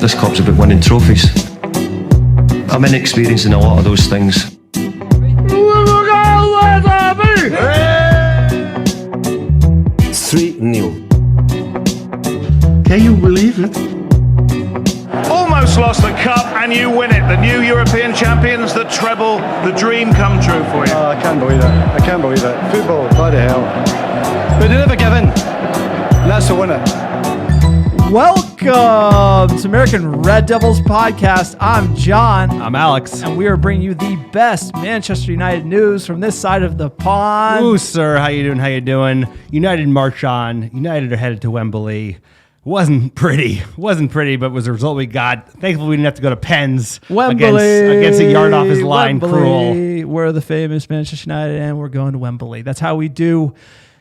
This club's about winning trophies. I'm inexperienced in a lot of those things. 3-0. Can you believe it? Almost lost the cup and you win it. The new European champions, the treble, the dream come true for you. Oh, I can't believe it. I can't believe it. Football, bloody hell. But they never give in. And that's the winner. Welcome to American Red Devils podcast. I'm John. I'm Alex. And we are bringing you the best Manchester United news from this side of the pond. Ooh, sir. How you doing? How you doing? United march on. United are headed to Wembley. Wasn't pretty, but was the result we got. Thankfully, we didn't have to go to pens against a yard off his line. Wembley. We're the famous Manchester United, and we're going to Wembley. That's how we do.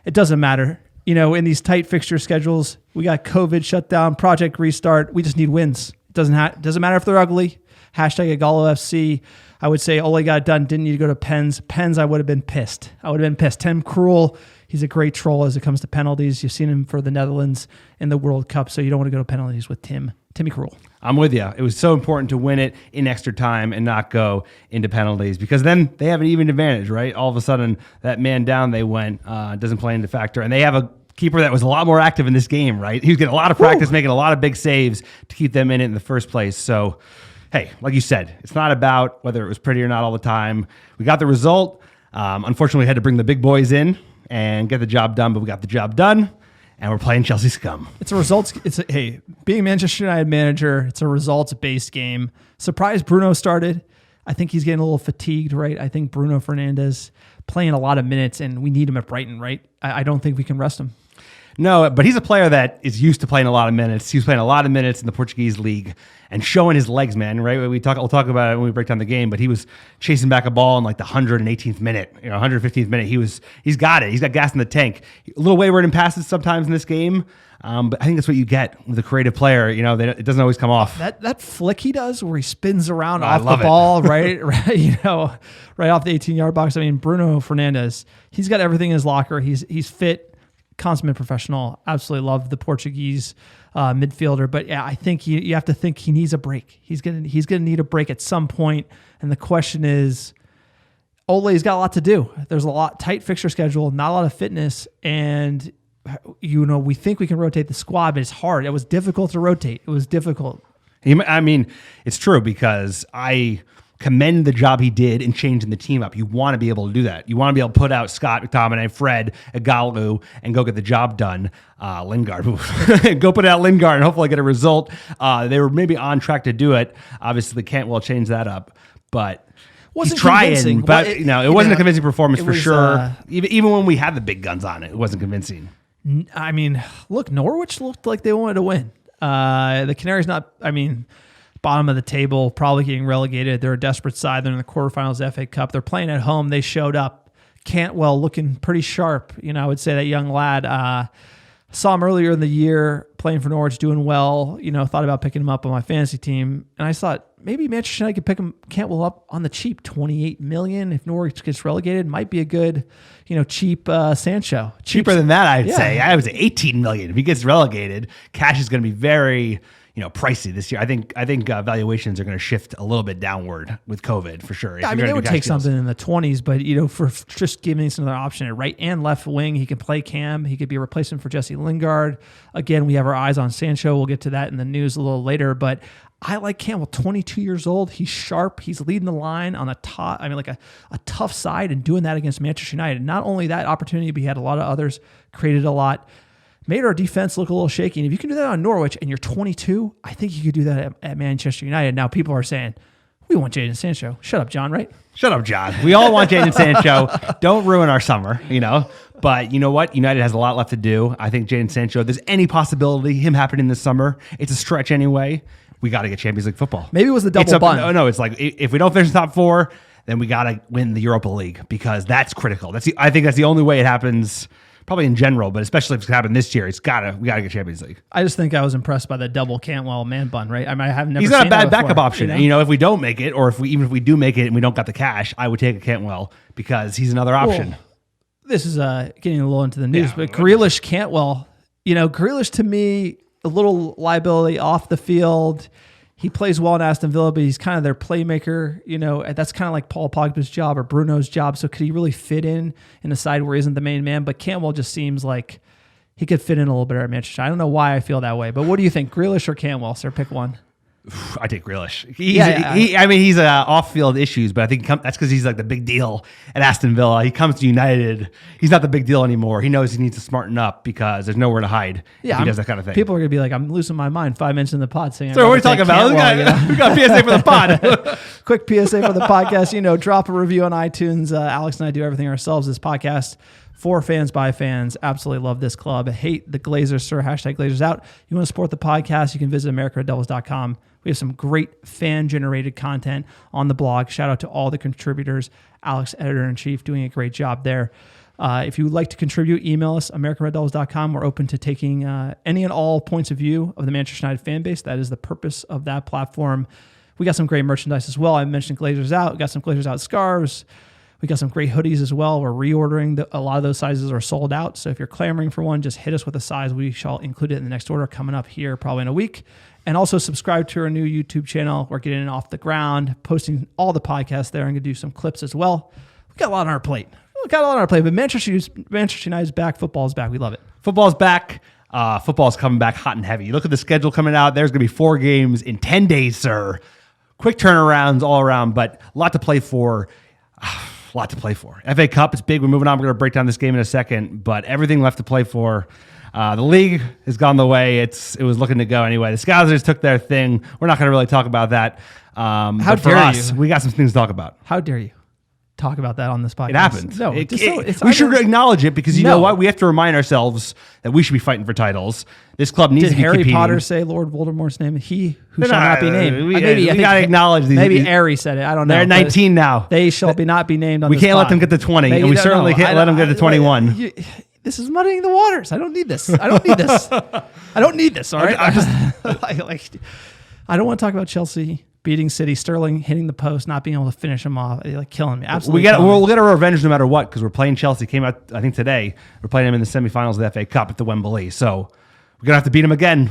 It doesn't matter. You know, in these tight fixture schedules, we got COVID shutdown, project restart. We just need wins. It doesn't matter if they're ugly. Hashtag Agalo FC. I would say Ole got it done. Didn't need to go to pens. Pens, I would have been pissed. Tim Krul, he's a great troll as it comes to penalties. You've seen him for the Netherlands in the World Cup, so you don't want to go to penalties with Timmy Krul. I'm with you. It was so important to win it in extra time and not go into penalties because then they have an even advantage, right? All of a sudden, that man down they went doesn't play into factor, and they have a keeper that was a lot more active in this game, right? He was getting a lot of practice, making a lot of big saves to keep them in it in the first place. So, hey, like you said, it's not about whether it was pretty or not all the time. We got the result. Unfortunately, we had to bring the big boys in and get the job done, but we got the job done, and we're playing Chelsea scum. It's a results. Hey, being Manchester United manager, it's a results-based game. Surprised Bruno started. I think he's getting a little fatigued, right? I think Bruno Fernandes playing a lot of minutes, and we need him at Brighton, right? I don't think we can rest him. No, but he's a player that is used to playing a lot of minutes. He was playing a lot of minutes in the Portuguese league and showing his legs, man, right? We'll talk about it when we break down the game, but he was chasing back a ball in like the 118th minute, 115th minute. He's got it. He's got gas in the tank. A little wayward in passes sometimes in this game, but I think that's what you get with a creative player. It doesn't always come off. That flick he does where he spins around off the ball, right, right off the 18-yard box. I mean, Bruno Fernandes, he's got everything in his locker. He's fit. Consummate professional. Absolutely love the Portuguese midfielder, but yeah, I think you have to think he needs a break. He's gonna need a break at some point, and the question is, Ole's got a lot to do. There's a lot tight fixture schedule, not a lot of fitness, and we think we can rotate the squad, but it's hard. It was difficult to rotate. It was difficult. I mean, it's true because I commend the job he did in changing the team up. You want to be able to do that. You want to be able to put out Scott McTominay, Fred, Agalu, and go get the job done. Lingard. Go put out Lingard and hopefully get a result. They were maybe on track to do it. Obviously, Cantwell changed that up. But wasn't trying, convincing. but it wasn't a convincing performance for sure. Even when we had the big guns on it, it wasn't convincing. I mean, look, Norwich looked like they wanted to win. The Canaries bottom of the table, probably getting relegated. They're a desperate side. They're in the quarterfinals of the FA Cup. They're playing at home. They showed up. Cantwell looking pretty sharp. I would say that young lad. Saw him earlier in the year playing for Norwich, doing well. Thought about picking him up on my fantasy team. And I thought maybe Manchester United could pick Cantwell up on the cheap, $28 million. If Norwich gets relegated, might be a good, cheap Sancho. Cheaper than that, I'd say. I was at $18 million. If he gets relegated, cash is going to be very pricey this year. I think valuations are going to shift a little bit downward with COVID for sure. Yeah, they would take something in the 20s, but for just giving us another option at right and left wing, he can play Cam. He could be a replacement for Jesse Lingard. Again, we have our eyes on Sancho. We'll get to that in the news a little later, but I like Campbell, 22 years old. He's sharp. He's leading the line on a tough side and doing that against Manchester United. Not only that opportunity, but he had a lot of others, created a lot. Made our defense look a little shaky. And if you can do that on Norwich and you're 22, I think you could do that at Manchester United. Now, people are saying, we want Jadon Sancho. Shut up, John, right? Shut up, John. We all want Jadon Sancho. Don't ruin our summer, But you know what? United has a lot left to do. I think Jadon Sancho, if there's any possibility him happening this summer, it's a stretch anyway. We got to get Champions League football. Maybe it was the double bun. No, it's like if we don't finish the top four, then we got to win the Europa League because that's critical. I think that's the only way it happens. Probably in general, but especially if it's happened this year, we gotta get Champions League. I just think I was impressed by the double Cantwell man bun, right? I have never. He's not seen a bad that backup option. If we don't make it, or if we do make it and we don't got the cash, I would take a Cantwell because he's another option. Well, this is getting a little into the news, but Grealish, Cantwell, Grealish to me a little liability off the field. he plays well in Aston Villa, but he's kind of their playmaker. That's kind of like Paul Pogba's job or Bruno's job. So could he really fit in a side where he isn't the main man? But Cantwell just seems like he could fit in a little bit at Manchester. I don't know why I feel that way, but what do you think, Grealish or Cantwell? Sir, pick one. I take Grealish. He's off-field issues, but I think that's because he's like the big deal at Aston Villa. He comes to United. He's not the big deal anymore. He knows he needs to smarten up because there's nowhere to hide if he does that kind of thing. People are going to be like, I'm losing my mind 5 minutes in the pod saying, so what are we talking about? We got PSA for the pod. Quick PSA for the podcast. Drop a review on iTunes. Alex and I do everything ourselves. This podcast for fans by fans. Absolutely love this club. I hate the Glazers, sir. Hashtag Glazers out. You want to support the podcast, you can visit americanreddevils.com. We have some great fan-generated content on the blog. Shout out to all the contributors. Alex, editor-in-chief, doing a great job there. If you would like to contribute, email us, americanreddevils.com. We're open to taking any and all points of view of the Manchester United fan base. That is the purpose of that platform. We got some great merchandise as well. I mentioned Glazers Out. We got some Glazers Out scarves. We got some great hoodies as well. We're reordering. A lot of those sizes are sold out. So if you're clamoring for one, just hit us with a size. We shall include it in the next order coming up here probably in a week. And also subscribe to our new YouTube channel. We're getting it off the ground, posting all the podcasts there. I'm going to do some clips as well. We've got a lot on our plate. But Manchester United's back. Football's back. We love it. Football's back. Football's coming back hot and heavy. You look at the schedule coming out. There's going to be 4 games in 10 days, sir. Quick turnarounds all around, but a lot to play for. FA Cup, it's big. We're moving on. We're going to break down this game in a second, but everything left to play for. The league has gone the way it was looking to go anyway. The Scousers took their thing. We're not going to really talk about that. How dare you? We got some things to talk about. How dare you talk about that on this podcast? It happened. No, we should acknowledge it because you know what? We have to remind ourselves that we should be fighting for titles. This club needs to be Harry competing. Potter say Lord Voldemort's name? He who shall not be named. We got to acknowledge these. Maybe Harry said it. I don't know. They're 19 now. They shall not be named on We this can't pod. let them get to 20, and we certainly can't let them get to 21. This is muddying the waters. I don't need this. I don't need this. All right. I don't want to talk about Chelsea beating City, Sterling hitting the post, not being able to finish them off, like killing me. Absolutely. We'll get our revenge no matter what because we're playing Chelsea. Came out, I think today. We're playing them in the semifinals of the FA Cup at the Wembley. So we're gonna have to beat them again.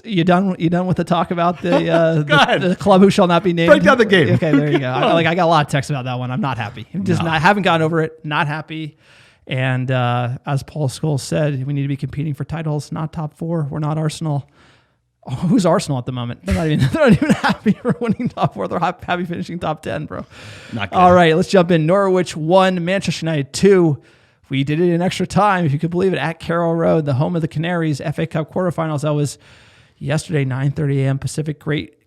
You done with the talk about the club who shall not be named? Break down the game. Okay, there you go. I got a lot of texts about that one. I'm not happy. Haven't gotten over it. Not happy. And as Paul Scholes said, we need to be competing for titles, not top 4. We're not Arsenal. Oh, who's Arsenal at the moment? They're not even happy for winning top 4. They're happy finishing top 10, bro. Not good. All right, let's jump in. Norwich 1, Manchester United 2. We did it in extra time, if you could believe it, at Carroll Road, the home of the Canaries, FA Cup quarterfinals. That was yesterday, 9:30 a.m. Pacific. Great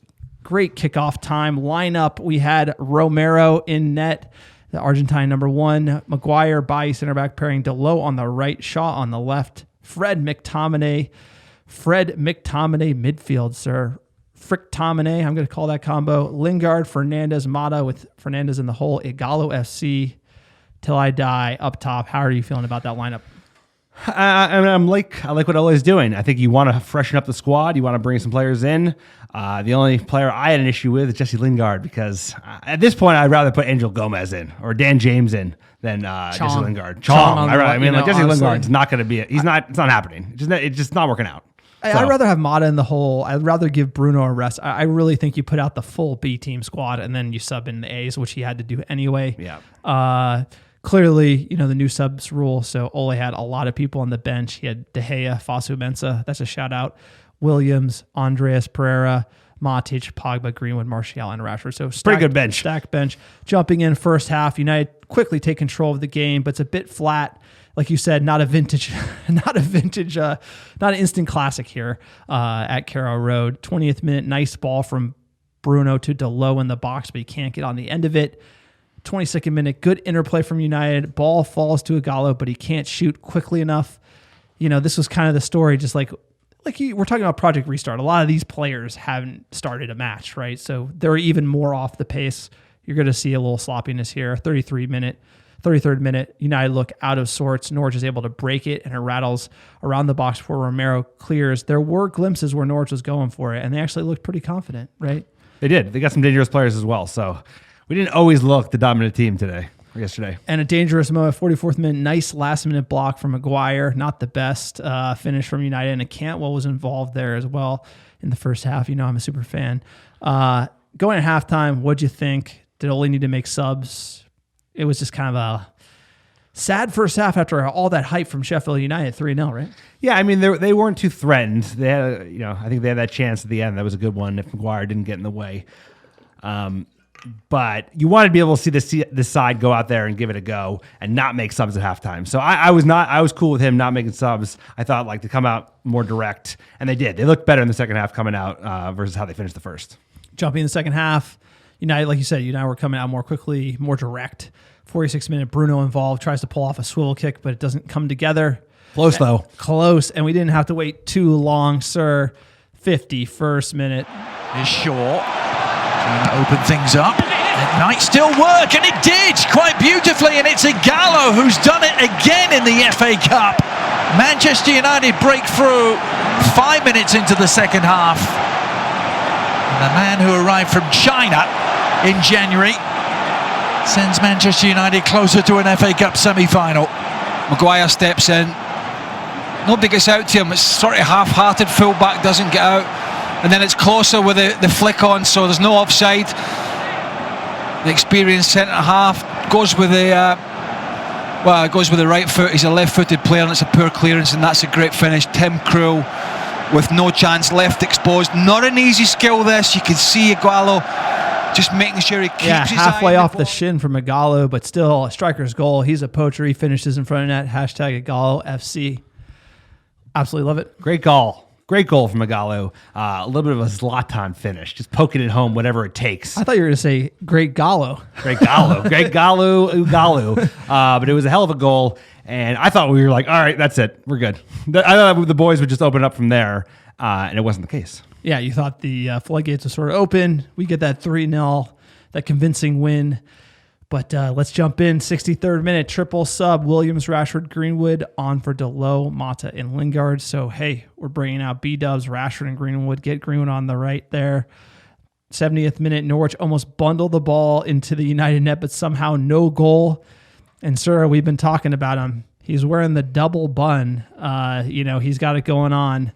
kickoff time. Lineup, we had Romero in net, the Argentine number 1, Maguire, Bailly, center back pairing, Delot on the right, Shaw on the left, Fred McTominay midfield, sir. Frick-Tominay, I'm going to call that combo. Lingard, Fernandez, Mata with Fernandez in the hole. Igalo FC, till I die up top. How are you feeling about that lineup? I like what Ole's doing. I think you want to freshen up the squad. You want to bring some players in. The only player I had an issue with is Jesse Lingard because at this point I'd rather put Angel Gomez in or Dan James in than Jesse Lingard. Jesse Lingard's not going to be. It's not happening. It's just not working out. I'd rather have Mata in the hole. I'd rather give Bruno a rest. I really think you put out the full B team squad and then you sub in the A's, which he had to do anyway. Yeah. Clearly, the new subs rule. So Ole had a lot of people on the bench. He had De Gea, Fosu Mensah. That's a shout out. Williams, Andreas Pereira, Matic, Pogba, Greenwood, Martial, and Rashford. So pretty good bench. Stacked bench. Jumping in first half, United quickly take control of the game, but it's a bit flat. Like you said, not an instant classic here at Carroll Road. 20th minute, nice ball from Bruno to Delot in the box, but he can't get on the end of it. 22nd minute, good interplay from United. Ball falls to Igalo, but he can't shoot quickly enough. This was kind of the story, just like we're talking about Project Restart. A lot of these players haven't started a match, right? So they're even more off the pace. You're going to see a little sloppiness here. 33rd minute, United look out of sorts. Norwich is able to break it, and it rattles around the box before Romero clears. There were glimpses where Norwich was going for it, and they actually looked pretty confident, right? They did. They got some dangerous players as well, so we didn't always look the dominant team today. yesterday. And a dangerous moment, 44th minute, nice last-minute block from Maguire. Not the best finish from United, and Cantwell was involved there as well in the first half. You know I'm a super fan. Going at halftime, what'd you think? Did Ole need to make subs? It was just kind of a sad first half after all that hype from Sheffield United, 3-0, right? Yeah, I mean, they weren't too threatened. They had, I think they had that chance at the end. That was a good one if Maguire didn't get in the way. But you wanted to be able to see this side go out there and give it a go and not make subs at halftime. So I was cool with him not making subs. I thought to come out more direct, and they did. They looked better in the second half coming out versus how they finished the first. Jumping in the second half, United, like you said, United were coming out more quickly, more direct. 46-minute Bruno involved, tries to pull off a swivel kick, but it doesn't come together. Close, though. Close, and we didn't have to wait too long, sir. 51st minute. Is Shaw trying to open things up. It might still work, and it did quite beautifully, and it's Ighalo who's done it again in the FA Cup. Manchester United break through 5 minutes into the second half. And the man who arrived from China in January sends Manchester United closer to an FA Cup semi-final. Maguire steps in. Nobody gets out to him. It's sort of half-hearted. Full-back doesn't get out. And then it's closer with the flick on, so there's no offside. The experienced centre-half goes with the right foot. He's a left-footed player, and it's a poor clearance, and that's a great finish. Tim Krul with no chance, left exposed. Not an easy skill, this. You can see Ighalo just making sure he keeps his halfway eye on off the shin from Ighalo, but still a striker's goal. He's a poacher. He finishes in front of net. Hashtag Ighalo FC. Absolutely love it. Great goal. Great goal from Ighalo. A little bit of a Zlatan finish, just poking it home, whatever it takes. I thought you were going to say great Gallo. Great Gallo. Great Gallo, Ugalu. But it was a hell of a goal, and I thought we were like, all right, that's it. We're good. I thought the boys would just open up from there, and it wasn't the case. Yeah, you thought the floodgates were sort of open. We get that 3-0, that convincing win. But let's jump in. 63rd minute, triple sub. Williams, Rashford, Greenwood on for Delo, Mata, and Lingard. So, hey, we're bringing out B-dubs, Rashford and Greenwood. Get Greenwood on the right there. 70th minute, Norwich almost bundled the ball into the United net, but somehow no goal. And, sir, we've been talking about him. He's wearing the double bun. He's got it going on.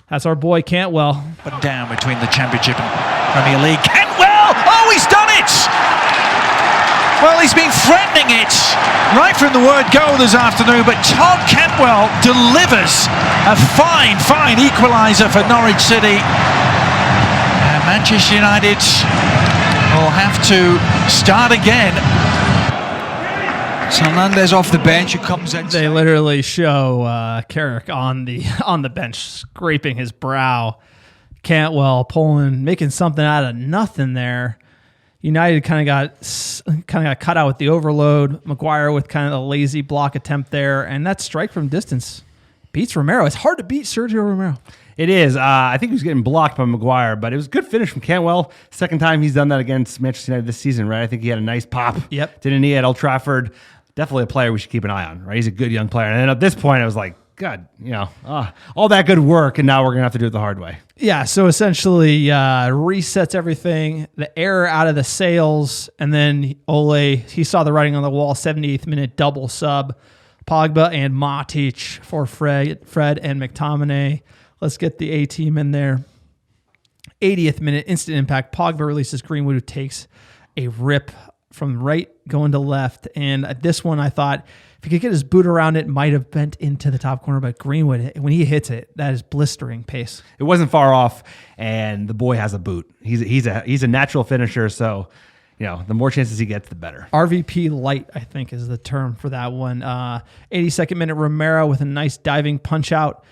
That's our boy Cantwell. Up and down between the Championship and Premier League. Cantwell! Oh, he's done it! Well, he's been threatening it right from the word go this afternoon, but Tom Cantwell delivers a fine equaliser for Norwich City. And Manchester United will have to start again. Hernandez off the bench, who comes in. They literally show Carrick on the bench scraping his brow. Cantwell making something out of nothing there. United kind of got cut out with the overload. Maguire with kind of a lazy block attempt there, and that strike from distance beats Romero. It's hard to beat Sergio Romero. It is. I think he was getting blocked by Maguire, but it was a good finish from Cantwell. Second time he's done that against Manchester United this season, right? I think he had a nice pop. Yep. Didn't he, at Old Trafford? Definitely a player we should keep an eye on, right? He's a good young player. And then at this point, I was like, God, all that good work, and now we're going to have to do it the hard way. Yeah, so essentially resets everything, the air out of the sails, and then Ole, he saw the writing on the wall, 78th minute double sub, Pogba and Matic for Fred and McTominay. Let's get the A-team in there. 80th minute, instant impact, Pogba releases Greenwood, who takes a rip from right going to left, and this one I thought, if he could get his boot around it, might have bent into the top corner, but Greenwood, when he hits it, that is blistering pace. It wasn't far off, and the boy has a boot. He's a natural finisher, so the more chances he gets, the better. RVP light, I think, is the term for that one. 82nd minute, Romero with a nice diving punch out.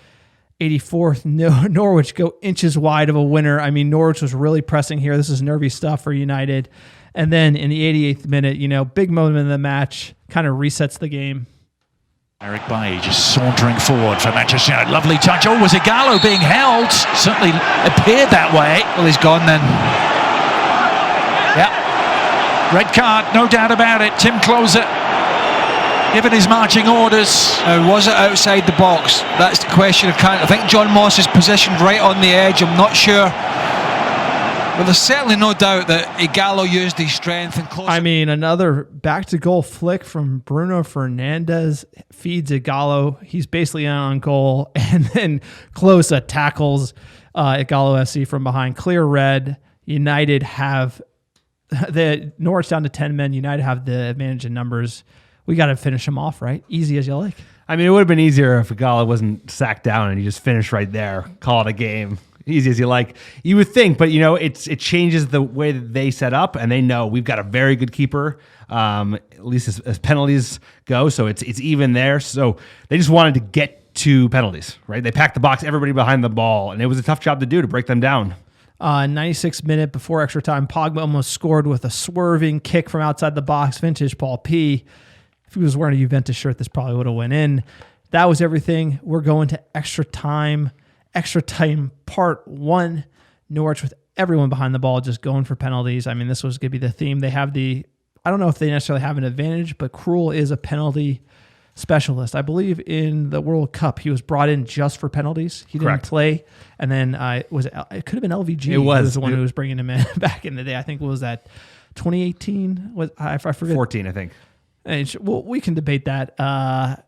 84th, Norwich go inches wide of a winner. I mean, Norwich was really pressing here. This is nervy stuff for United. And then in the 88th minute, big moment in the match, kind of resets the game. Eric Bailly just sauntering forward for Manchester United. Lovely touch. Oh, was Ighalo being held? Certainly appeared that way. Well, he's gone then. Yeah. Red card, no doubt about it. Tim Closer given his marching orders. Was it outside the box? That's the question. I think John Moss is positioned right on the edge. I'm not sure. Well, there's certainly no doubt that Ighalo used his strength and close. I mean, another back-to-goal flick from Bruno Fernandes feeds Ighalo. He's basically on goal, and then Klose tackles Ighalo FC from behind. Clear red. United have the Norwich down to 10 men. United have the advantage in numbers. We got to finish them off, right? Easy as you like. I mean, it would have been easier if Ighalo wasn't sacked down and he just finished right there, call it a game. Easy as you like. You would think, but it changes the way that they set up, and they know we've got a very good keeper, at least as penalties go. So it's even there. So they just wanted to get to penalties, right? They packed the box, everybody behind the ball, and it was a tough job to do to break them down. 96th minute before extra time, Pogba almost scored with a swerving kick from outside the box. Vintage Paul P. If he was wearing a Juventus shirt, this probably would have went in. That was everything. We're going to extra time. Extra time part 1. Norwich with everyone behind the ball just going for penalties. I mean, this was going to be the theme. They have I don't know if they necessarily have an advantage, but Krul is a penalty specialist. I believe in the World Cup, he was brought in just for penalties. He didn't play. And then it could have been LVG. It was the one who was bringing him in back in the day. I think it was that 2018. I forget. 14, I think. Well, we can debate that.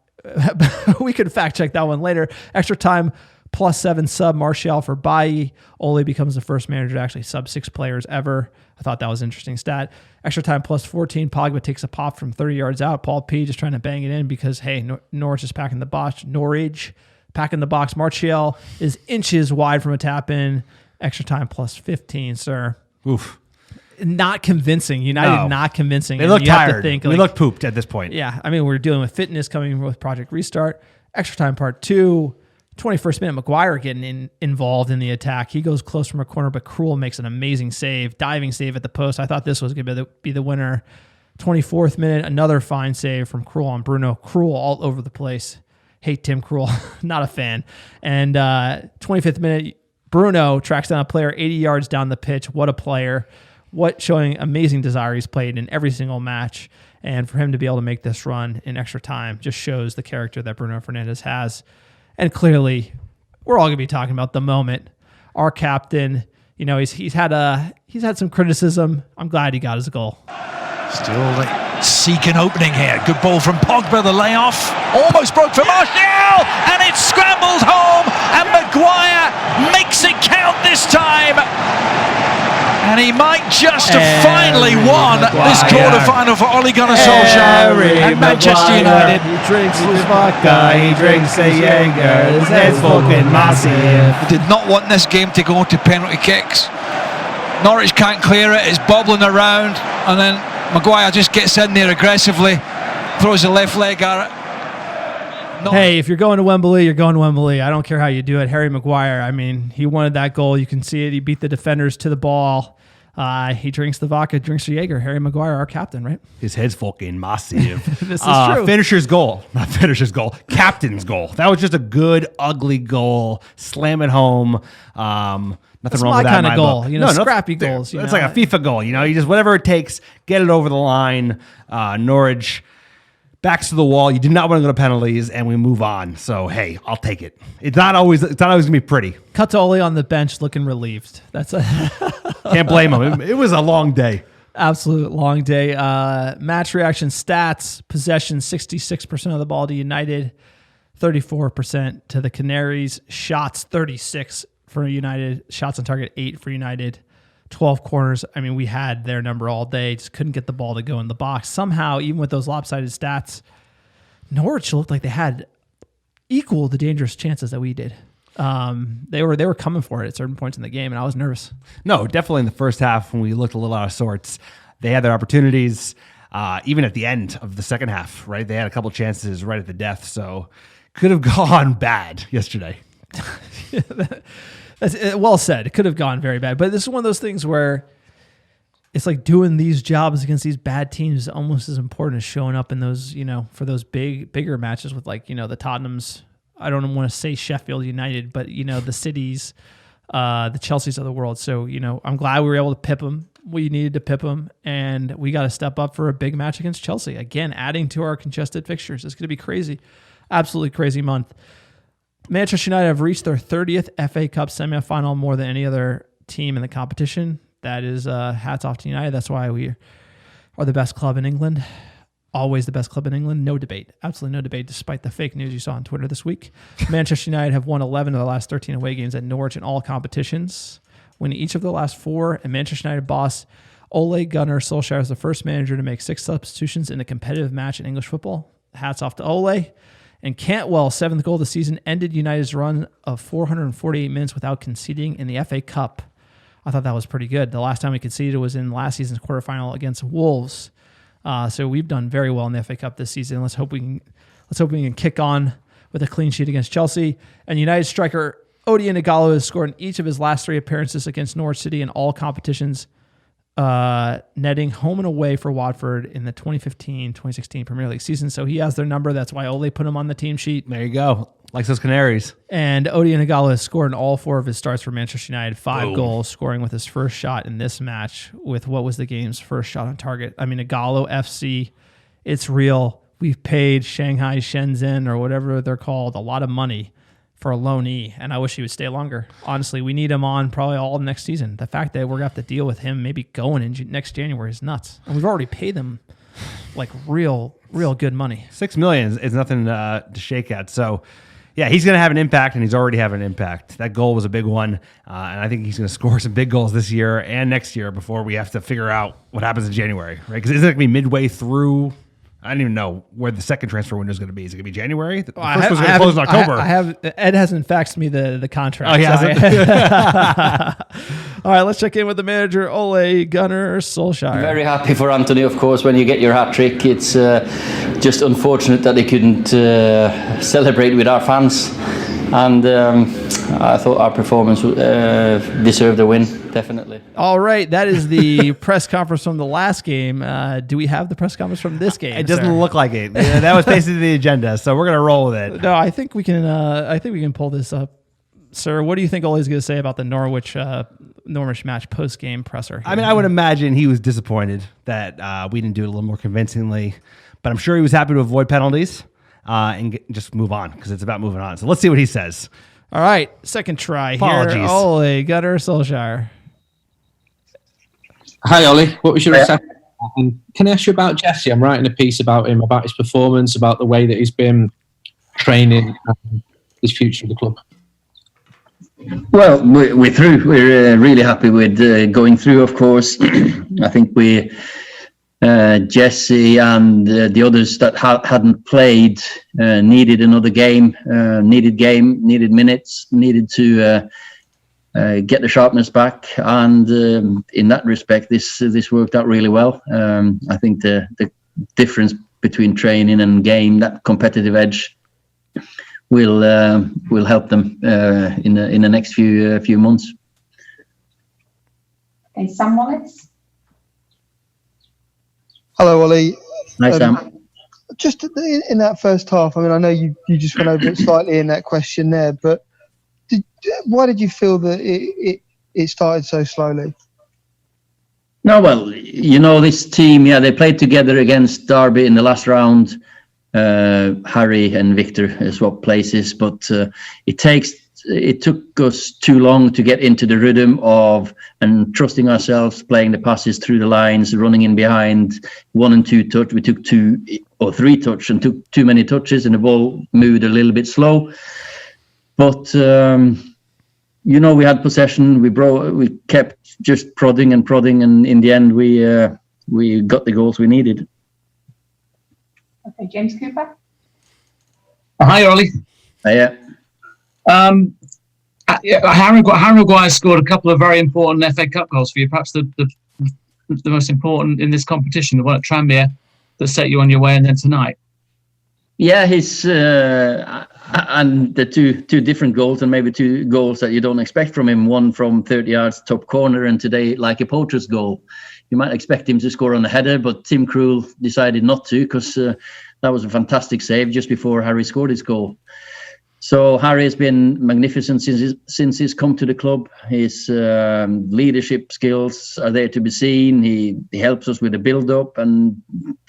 We could fact check that one later. Extra time. +7 sub Martial for Bailly. Ole becomes the first manager to actually sub 6 players ever. I thought that was an interesting stat. Extra time +14. Pogba takes a pop from 30 yards out. Paul P just trying to bang it in because, hey, Norwich is packing the box. Norwich packing the box. Martial is inches wide from a tap in. Extra time +15, sir. Oof. Not convincing. United not convincing. They look tired. We look pooped at this point. Yeah. I mean, we're dealing with fitness coming with Project Restart. Extra time part 2. 21st minute, Maguire getting involved in the attack. He goes close from a corner, but Krul makes an amazing save, diving save at the post. I thought this was going to be the winner. 24th minute, another fine save from Krul on Bruno. Krul all over the place. Hate Tim Krul, not a fan. And 25th minute, Bruno tracks down a player 80 yards down the pitch. What a player. What showing amazing desire. He's played in every single match. And for him to be able to make this run in extra time just shows the character that Bruno Fernandes has. And clearly, we're all going to be talking about the moment. Our captain, he's had some criticism. I'm glad he got his goal. Still seek an opening here. Good ball from Pogba, the layoff. Almost broke for Martial, and it's scrambled home, and Maguire makes it count this time. And he might just have finally won this quarter-final for Ole Gunnar Solskjaer and Manchester United. He drinks his vodka, he drinks a Jaeger, his head's fucking massive. He did not want this game to go to penalty kicks. Norwich can't clear it, it's bobbling around, and then Maguire just gets in there aggressively, throws the left leg at it. Hey, if you're going to Wembley, you're going to Wembley. I don't care how you do it. Harry Maguire, I mean, he wanted that goal. You can see it. He beat the defenders to the ball. He drinks the vodka, drinks the Jaeger. Harry Maguire, our captain, right? His head's fucking massive. This is true. Finisher's goal. Not finisher's goal. Captain's goal. That was just a good, ugly goal. Slam it home. Nothing That's wrong my with that. kind in of my goal. book. Scrappy goals. It's like a FIFA goal. You just whatever it takes, get it over the line. Norwich backs to the wall. You do not want to go to penalties, and we move on. So hey, I'll take it. It's not always gonna be pretty. Cut to Ole on the bench, looking relieved. Can't blame him. It was a long day. Absolute long day. Match reaction stats: possession 66% of the ball to United, 34% to the Canaries. Shots 36 for United. Shots on target 8 for United. 12 corners. I mean, we had their number all day. Just couldn't get the ball to go in the box. Somehow, even with those lopsided stats, Norwich looked like they had equal the dangerous chances that we did. They were coming for it at certain points in the game, and I was nervous. No, definitely in the first half when we looked a little out of sorts, they had their opportunities. Even at the end of the second half, right? They had a couple chances right at the death, so could have gone bad yesterday. That's well said. It could have gone very bad, but this is one of those things where it's like doing these jobs against these bad teams is almost as important as showing up in those, for those bigger matches with the Tottenhams. I don't want to say Sheffield United, but the cities, the Chelseas of the world. So, I'm glad we were able to pip them. We needed to pip them, and we got to step up for a big match against Chelsea. Again, adding to our congested fixtures. It's going to be crazy. Absolutely crazy month. Manchester United have reached their 30th FA Cup semifinal, more than any other team in the competition. that is hats off to United. That's why we are the best club in England. Always the best club in England. No debate. Absolutely no debate, despite the fake news you saw on Twitter this week. Manchester United have won 11 of the last 13 away games at Norwich in all competitions, winning each of the last 4. And Manchester United boss Ole Gunnar Solskjaer is the first manager to make 6 substitutions in a competitive match in English football. Hats off to Ole. And Cantwell's 7th goal of the season ended United's run of 448 minutes without conceding in the FA Cup. I thought that was pretty good. The last time we conceded was in last season's quarterfinal against Wolves. So we've done very well in the FA Cup this season. Let's hope we can kick on with a clean sheet against Chelsea. And United striker Odion Ighalo has scored in each of his last 3 appearances against Norwich City in all competitions, netting home and away for Watford in the 2015-2016 Premier League season. So he has their number. That's why Ole put him on the team sheet. There you go. Likes those Canaries. And Odion Ighalo has scored in all 4 of his starts for Manchester United, 5 goals, scoring with his first shot in this match with what was the game's first shot on target. I mean, Ighalo FC, it's real. We've paid Shanghai Shenzhen or whatever they're called a lot of money for a loanee, and I wish he would stay longer. Honestly, we need him on probably all next season. The fact that we're going to have to deal with him maybe going in next January is nuts. And we've already paid them like real good money. $6 million is nothing to shake at. So, yeah, he's going to have an impact, and he's already having an impact. That goal was a big one, and I think he's going to score some big goals this year and next year before we have to figure out what happens in January, right? Because isn't it going to be midway through? I don't even know where the second transfer window is going to be. Is it going to be January? The first one's going to close in October. Ed hasn't faxed me the contract. Oh, he hasn't? All right, let's check in with the manager, Ole Gunnar Solskjaer. Very happy for Anthony, of course, when you get your hat-trick. It's just unfortunate that they couldn't celebrate with our fans. And I thought our performance deserved a win, definitely. All right, that is the press conference from the last game. Do we have the press conference from this game? It doesn't look like it. That was basically the agenda, so we're going to roll with it. No, I think we can pull this up. Sir, what do you think Ole's going to say about the Norwich match post-game presser? I mean, I would imagine he was disappointed that we didn't do it a little more convincingly, but I'm sure he was happy to avoid penalties. And just move on, because it's about moving on. So let's see what he says. All right, second try. Apologies. Here. Ole Gunnar Solskjaer. Hi, Ollie. What was your assessment? Can I ask you about Jesse? I'm writing a piece about him, about his performance, about the way that he's been training, and his future of the club. Well, we're through. We're really happy with going through, of course. I think Jesse and the others that hadn't played needed another game, needed minutes, needed to get the sharpness back, and in that respect, this worked out really well. I think the difference between training and game, that competitive edge, will help them in the next few months. Okay, Sam Wallace. Hello, Ollie. Hi, Sam. Just in that first half, I mean, I know you just went over it slightly in that question there, but why did you feel that it started so slowly? No, well, this team, they played together against Derby in the last round. Harry and Victor swapped places, but it took us too long to get into the rhythm of and trusting ourselves, playing the passes through the lines, running in behind 1 and 2 touch. We took 2 or 3 touch and took too many touches, and the ball moved a little bit slow. But we had possession. We kept just prodding, and in the end, we got the goals we needed. Okay, James Cooper. Hi, Ollie. Yeah. Harry Maguire scored a couple of very important FA Cup goals for you, perhaps the most important in this competition, the one at Tranmere that set you on your way, and then tonight. Yeah, his and the two different goals, and maybe 2 goals that you don't expect from him. One from 30 yards top corner, and today like a poacher's goal. You might expect him to score on the header, but Tim Krul decided not to, because that was a fantastic save just before Harry scored his goal. So Harry has been magnificent since he's come to the club. His leadership skills are there to be seen. He helps us with the build-up, and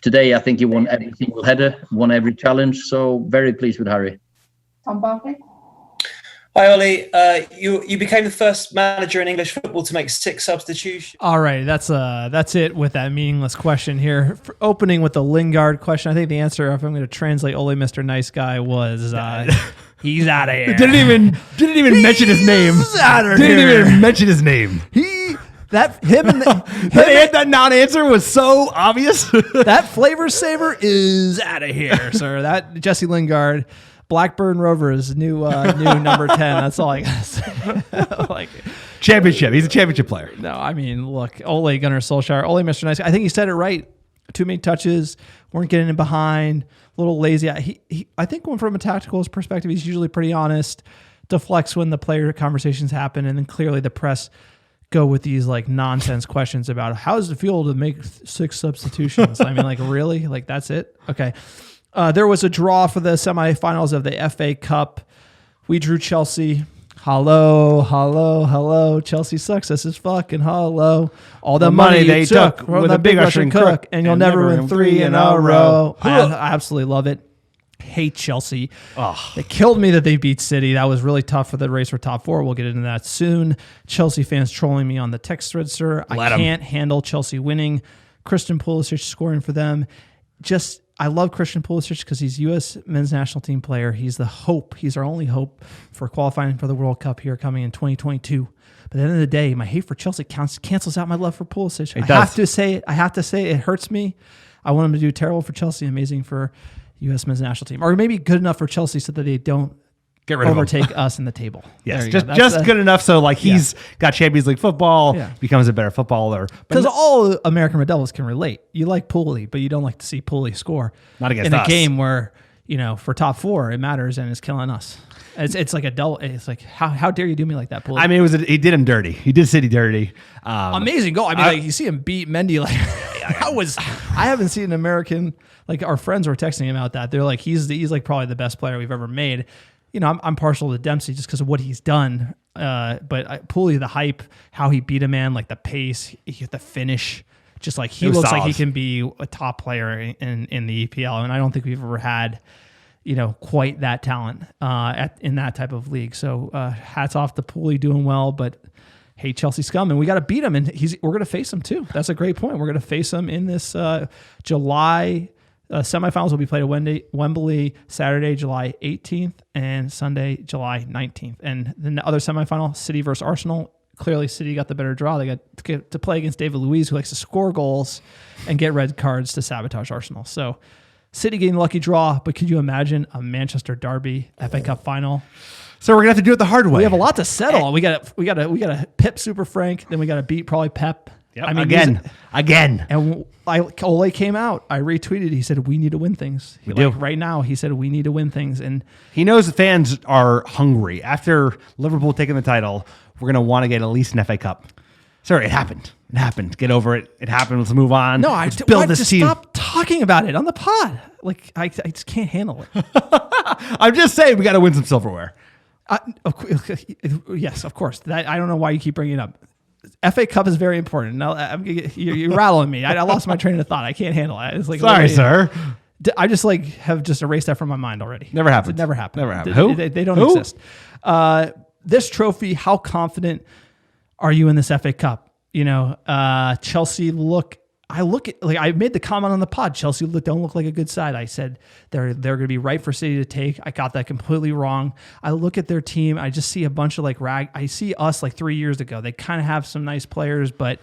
today I think he won every single header, won every challenge. So very pleased with Harry. Tom Barkley. Hi, Ollie. You became the first manager in English football to make 6 substitutions. All right, that's it with that meaningless question here. For opening with the Lingard question, I think the answer, if I'm going to translate Ole Mr. Nice Guy, was he's out of here. Didn't even mention his name. Didn't even mention his name. That non-answer was so obvious. That flavor saver is out of here, sir. That Jesse Lingard, Blackburn Rovers, new number 10. That's all I got to say. Championship. He's a championship player. No, I mean, look, Ole Gunnar Solskjaer, Ole Mr. Nice Guy. I think he said it right. Too many touches, weren't getting in behind, a little lazy. I think from a tactical perspective, he's usually pretty honest, deflects when the player conversations happen, and then clearly the press go with these nonsense questions about how does it feel to make 6 substitutions? I mean, really? That's it? Okay. There was a draw for the semifinals of the FA Cup. We drew Chelsea. Hello. Chelsea sucks as fuck, and hello. All the money they took from the big Russian cook, and you'll never win 3 in a row. I absolutely love it. Hate Chelsea. They killed me that they beat City. That was really tough for the race for top 4. We'll get into that soon. Chelsea fans trolling me on the text thread, sir. I can't handle Chelsea winning. Christian Pulisic scoring for them. I love Christian Pulisic because he's U.S. men's national team player. He's the hope. He's our only hope for qualifying for the World Cup here coming in 2022. But at the end of the day, my hate for Chelsea cancels out my love for Pulisic. I have to say it. It hurts me. I want him to do terrible for Chelsea, amazing for U.S. men's national team, or maybe good enough for Chelsea so that they don't overtake us in the table. Yes, just good enough so he's got Champions League football, becomes a better footballer. Because all American Red Devils can relate. You like Pooley, but you don't like to see Pooley score. Not against in us. A game where for top 4 it matters and it's killing us. It's like it's like how dare you do me like that, Pooley? I mean, he did him dirty. He did City dirty. Amazing goal. I mean, you see him beat Mendy. I haven't seen an American. Our friends were texting him about that. They're like, he's probably the best player we've ever made. I'm partial to Dempsey just because of what he's done. But Pooley, the hype, how he beat a man, the pace, the finish, just he looks solid. Like he can be a top player in the EPL. And I don't think we've ever had, quite that talent in that type of league. So hats off to Pooley doing well, but hey, Chelsea scum, and we got to beat him, and we're going to face him too. That's a great point. We're going to face him in this July. Semifinals will be played at Wembley Saturday, July 18th, and Sunday, July 19th. And then the other semifinal, City versus Arsenal. Clearly, City got the better draw. They got to play against David Luiz, who likes to score goals and get red cards to sabotage Arsenal. So, City getting lucky draw. But could you imagine a Manchester Derby FA Cup final? So we're gonna have to do it the hard way. We have a lot to settle. We got to pip Super Frank. Then we got to beat probably Pep. Yep. I mean, again. And Ole came out. I retweeted. He said, we need to win things. Right now, he said, we need to win things. And he knows the fans are hungry. After Liverpool taking the title, we're going to want to get at least an FA Cup. Sorry, it happened. Get over it. It happened. Let's move on. No, Let's build this team. Stop talking about it on the pod. I just can't handle it. I'm just saying we got to win some silverware. Yes, of course. I don't know why you keep bringing it up. FA Cup is very important. Now you're rattling me. I lost my train of thought. I can't handle it. It's sorry, sir. I just have just erased that from my mind already. Never happened. It never happened. Never happened. Who? They don't exist. This trophy. How confident are you in this FA Cup? Chelsea look. I made the comment on the pod. Chelsea don't look like a good side. I said they're going to be right for City to take. I got that completely wrong. I look at their team. I just see a bunch of I see us 3 years ago. They kind of have some nice players, but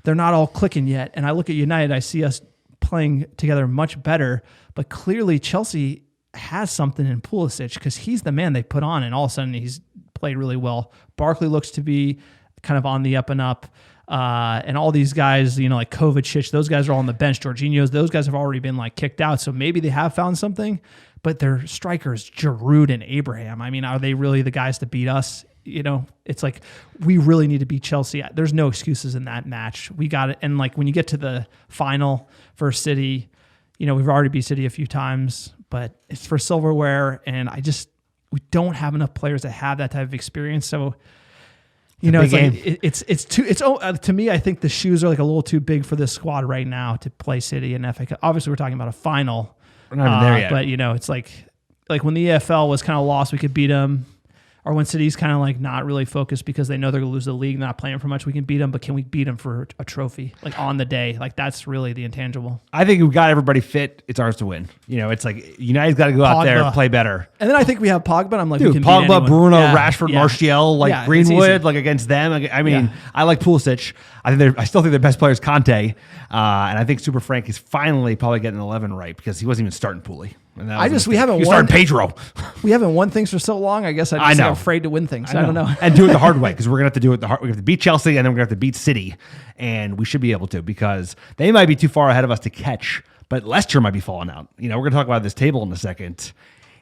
they're not all clicking yet. And I look at United. I see us playing together much better. But clearly Chelsea has something in Pulisic because he's the man they put on, and all of a sudden he's played really well. Barkley looks to be kind of on the up and up. And all these guys, like Kovacic, those guys are all on the bench. Jorginho's, those guys have already been kicked out. So maybe they have found something, but their strikers, Giroud and Abraham. I mean, are they really the guys to beat us? It's we really need to beat Chelsea. There's no excuses in that match. We got it. And when you get to the final for City, we've already beat City a few times, but it's for silverware. And we don't have enough players that have that type of experience. So, to me, I think the shoes are a little too big for this squad right now to play City and FA Cup. Obviously, we're talking about a final. We're not even there yet. But it's like when the EFL was kind of lost, we could beat them, or when City's kind of like not really focused because they know they're going to lose the league, not playing for much, we can beat them, but can we beat them for a trophy, like on the day? Like that's really the intangible. I think we got everybody fit. It's ours to win. It's like United's got to go out there and play better. And then I think we have Pogba. I'm like, dude, we can Pogba, beat anyone. Bruno, Rashford, Martial, like Greenwood, like against them. I mean, I like Pulisic. I still think their best player is Conte, and I think Super Frank is finally probably getting 11 right because he wasn't even starting Pooley. We haven't won. Pedro. We haven't won things for so long. I guess I'm afraid to win things. I don't know. And do it the hard way because we're gonna have to do it the hard. We have to beat Chelsea and then we're gonna have to beat City, and we should be able to because they might be too far ahead of us to catch, but Leicester might be falling out. We're gonna talk about this table in a second.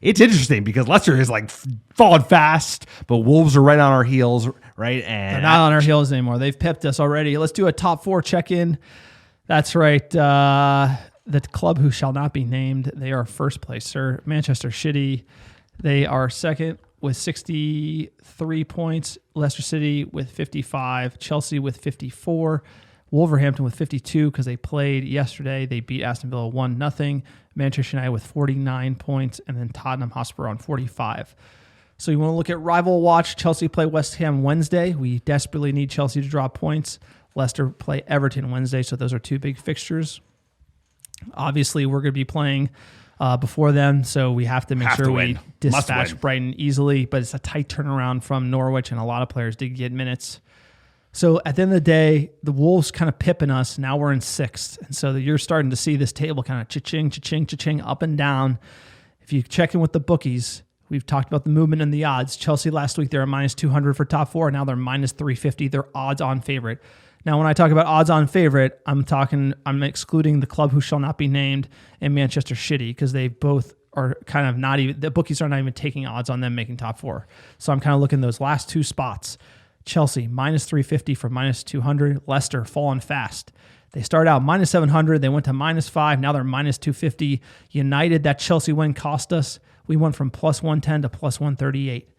It's interesting because Leicester is like falling fast, but Wolves are right on our heels, right? And they're not on our heels anymore. They've pipped us already. Let's do a top 4 check-in. That's right. The club who shall not be named, they are first place, sir. Manchester City, they are second with 63 points. Leicester City with 55. Chelsea with 54. Wolverhampton with 52 because they played yesterday. They beat Aston Villa 1-0. Manchester United with 49 points, and then Tottenham Hotspur on 45. So you want to look at Rival Watch. Chelsea play West Ham Wednesday. We desperately need Chelsea to drop points. Leicester play Everton Wednesday, so those are 2 big fixtures. Obviously, we're going to be playing before them, so we have to make sure we dispatch Brighton easily, but it's a tight turnaround from Norwich, and a lot of players did get minutes. So at the end of the day, the Wolves kind of pipping us. Now we're in 6th, and so you're starting to see this table kind of cha-ching, cha-ching, cha-ching, up and down. If you check in with the bookies, we've talked about the movement and the odds. Chelsea last week, they were minus 200 for top 4. Now they're minus 350. They're odds-on favorite. Now, when I talk about odds-on favorite, I'm excluding the club who shall not be named and Manchester City because they both are kind of not even, the bookies are not even taking odds on them making top 4. So I'm kind of looking at those last 2 spots. Chelsea, minus 350 for minus 200. Leicester, falling fast. They started out minus 700. They went to minus 5. Now they're minus 250. United, that Chelsea win cost us. We went from plus 110 to plus 138.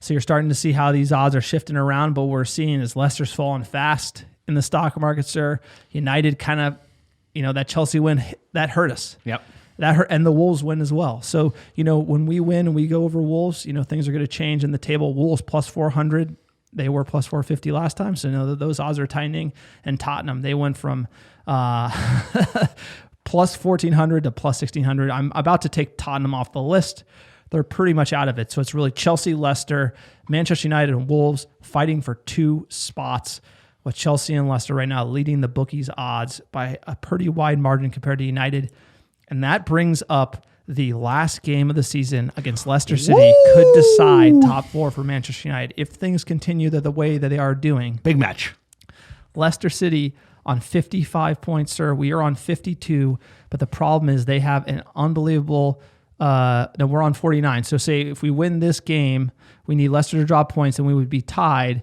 So you're starting to see how these odds are shifting around, but what we're seeing is Leicester's falling fast in the stock market, sir. United kind of, that Chelsea win, that hurt us. Yep. That hurt, and the Wolves win as well. So, when we win and we go over Wolves, things are going to change in the table. Wolves plus 400. They were plus 450 last time, so that those odds are tightening. And Tottenham, they went from plus 1,400 to plus 1,600. I'm about to take Tottenham off the list. They're pretty much out of it. So it's really Chelsea, Leicester, Manchester United, and Wolves fighting for 2 spots, with Chelsea and Leicester right now leading the bookies' odds by a pretty wide margin compared to United. And that brings up the last game of the season against Leicester City. Could decide top 4 for Manchester United if things continue the way that they are doing. Big match. Leicester City on 55 points, sir. We are on 52, but the problem is they have an unbelievable no, we're on 49. So say if we win this game, we need Leicester to drop points and we would be tied.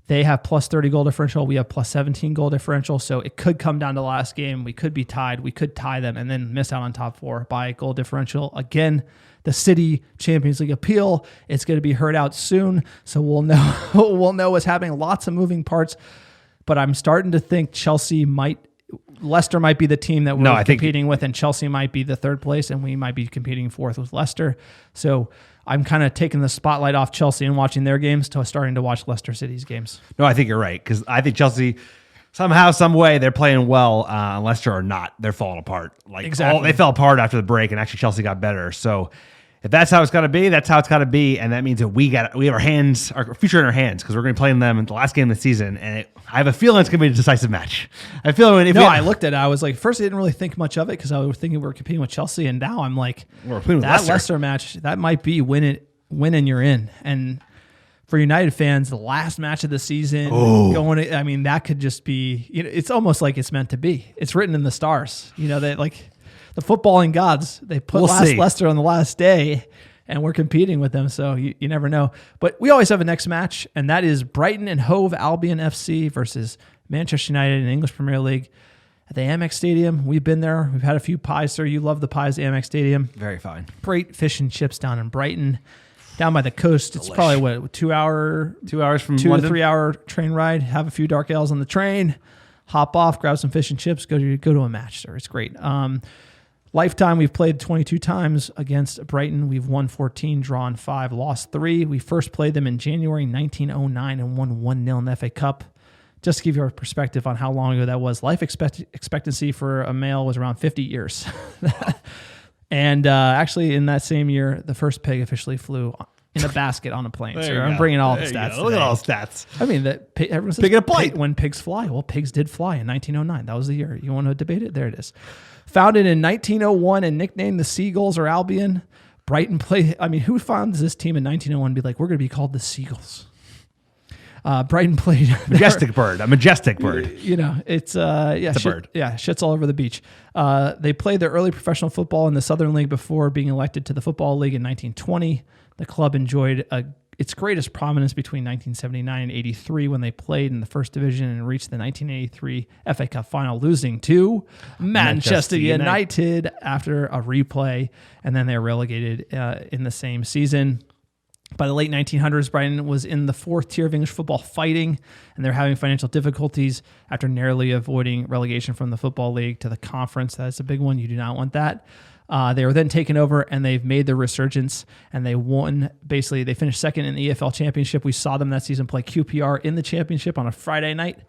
They have plus 30 goal differential. We have plus 17 goal differential. So it could come down to the last game. We could be tied. We could tie them and then miss out on top 4 by goal differential. Again, the City Champions League appeal, it's going to be heard out soon. So we'll know what's happening. Lots of moving parts. But I'm starting to think Leicester might be the team that we're competing with, and Chelsea might be the 3rd place, and we might be competing 4th with Leicester. So I'm kind of taking the spotlight off Chelsea and watching their games to starting to watch Leicester City's games. No, I think you're right, because I think Chelsea, somehow, some way, they're playing well. Leicester are not. They're falling apart. Exactly. They fell apart after the break, and actually Chelsea got better. So if that's how it's got to be, that's how it's got to be, and that means that we have our future in our hands, because we're going to be playing them in the last game of the season, and I have a feeling it's going to be a decisive match. I looked at it. I was like, first I didn't really think much of it because I was thinking we were competing with Chelsea, and now I'm like, that Leicester match, that might be win and you're in. And for United fans, the last match of the season, that could just be, it's almost like it's meant to be. It's written in the stars. That like the footballing gods, they put Leicester on the last day, and we're competing with them, so you never know. But we always have a next match, and that is Brighton and Hove Albion FC versus Manchester United in the English Premier League at the Amex Stadium. We've been there. We've had a few pies, sir. You love the pies at Amex Stadium. Very fine. Great fish and chips down in Brighton, down by the coast. It's probably, 2 hours from 2 London? to 3 hour train ride. Have a few dark ales on the train, hop off, grab some fish and chips, go to a match, sir. It's great. Lifetime, we've played 22 times against Brighton. We've won 14, drawn 5, lost 3. We first played them in January 1909 and won 1-0 in the FA Cup. Just to give you a perspective on how long ago that was, life expectancy for a male was around 50 years. And actually, in that same year, the first pig officially flew in a basket on a plane. So I'm bringing all the stats. Look at all the stats. I mean, everyone says pig in a plane. When pigs fly. Well, pigs did fly in 1909. That was the year. You want to debate it? There it is. Founded in 1901 and nicknamed the Seagulls or Albion. Brighton played. I mean, who found this team in 1901 and be like, we're going to be called the Seagulls? Brighton played majestic bird, a majestic bird. You know, it's a bird. Yeah, shits all over the beach. They played their early professional football in the Southern League before being elected to the Football League in 1920. The club enjoyed its greatest prominence between 1979 and 83 when they played in the first division and reached the 1983 FA Cup final, losing to Manchester United after a replay, and then they were relegated in the same season. By the late 1900s, Brighton was in the 4th tier of English football fighting, and they're having financial difficulties after narrowly avoiding relegation from the Football League to the Conference. That's a big one. You do not want that. They were then taken over, and they've made their resurgence, and they won. Basically, they finished second in the EFL Championship. We saw them that season play QPR in the Championship on a Friday night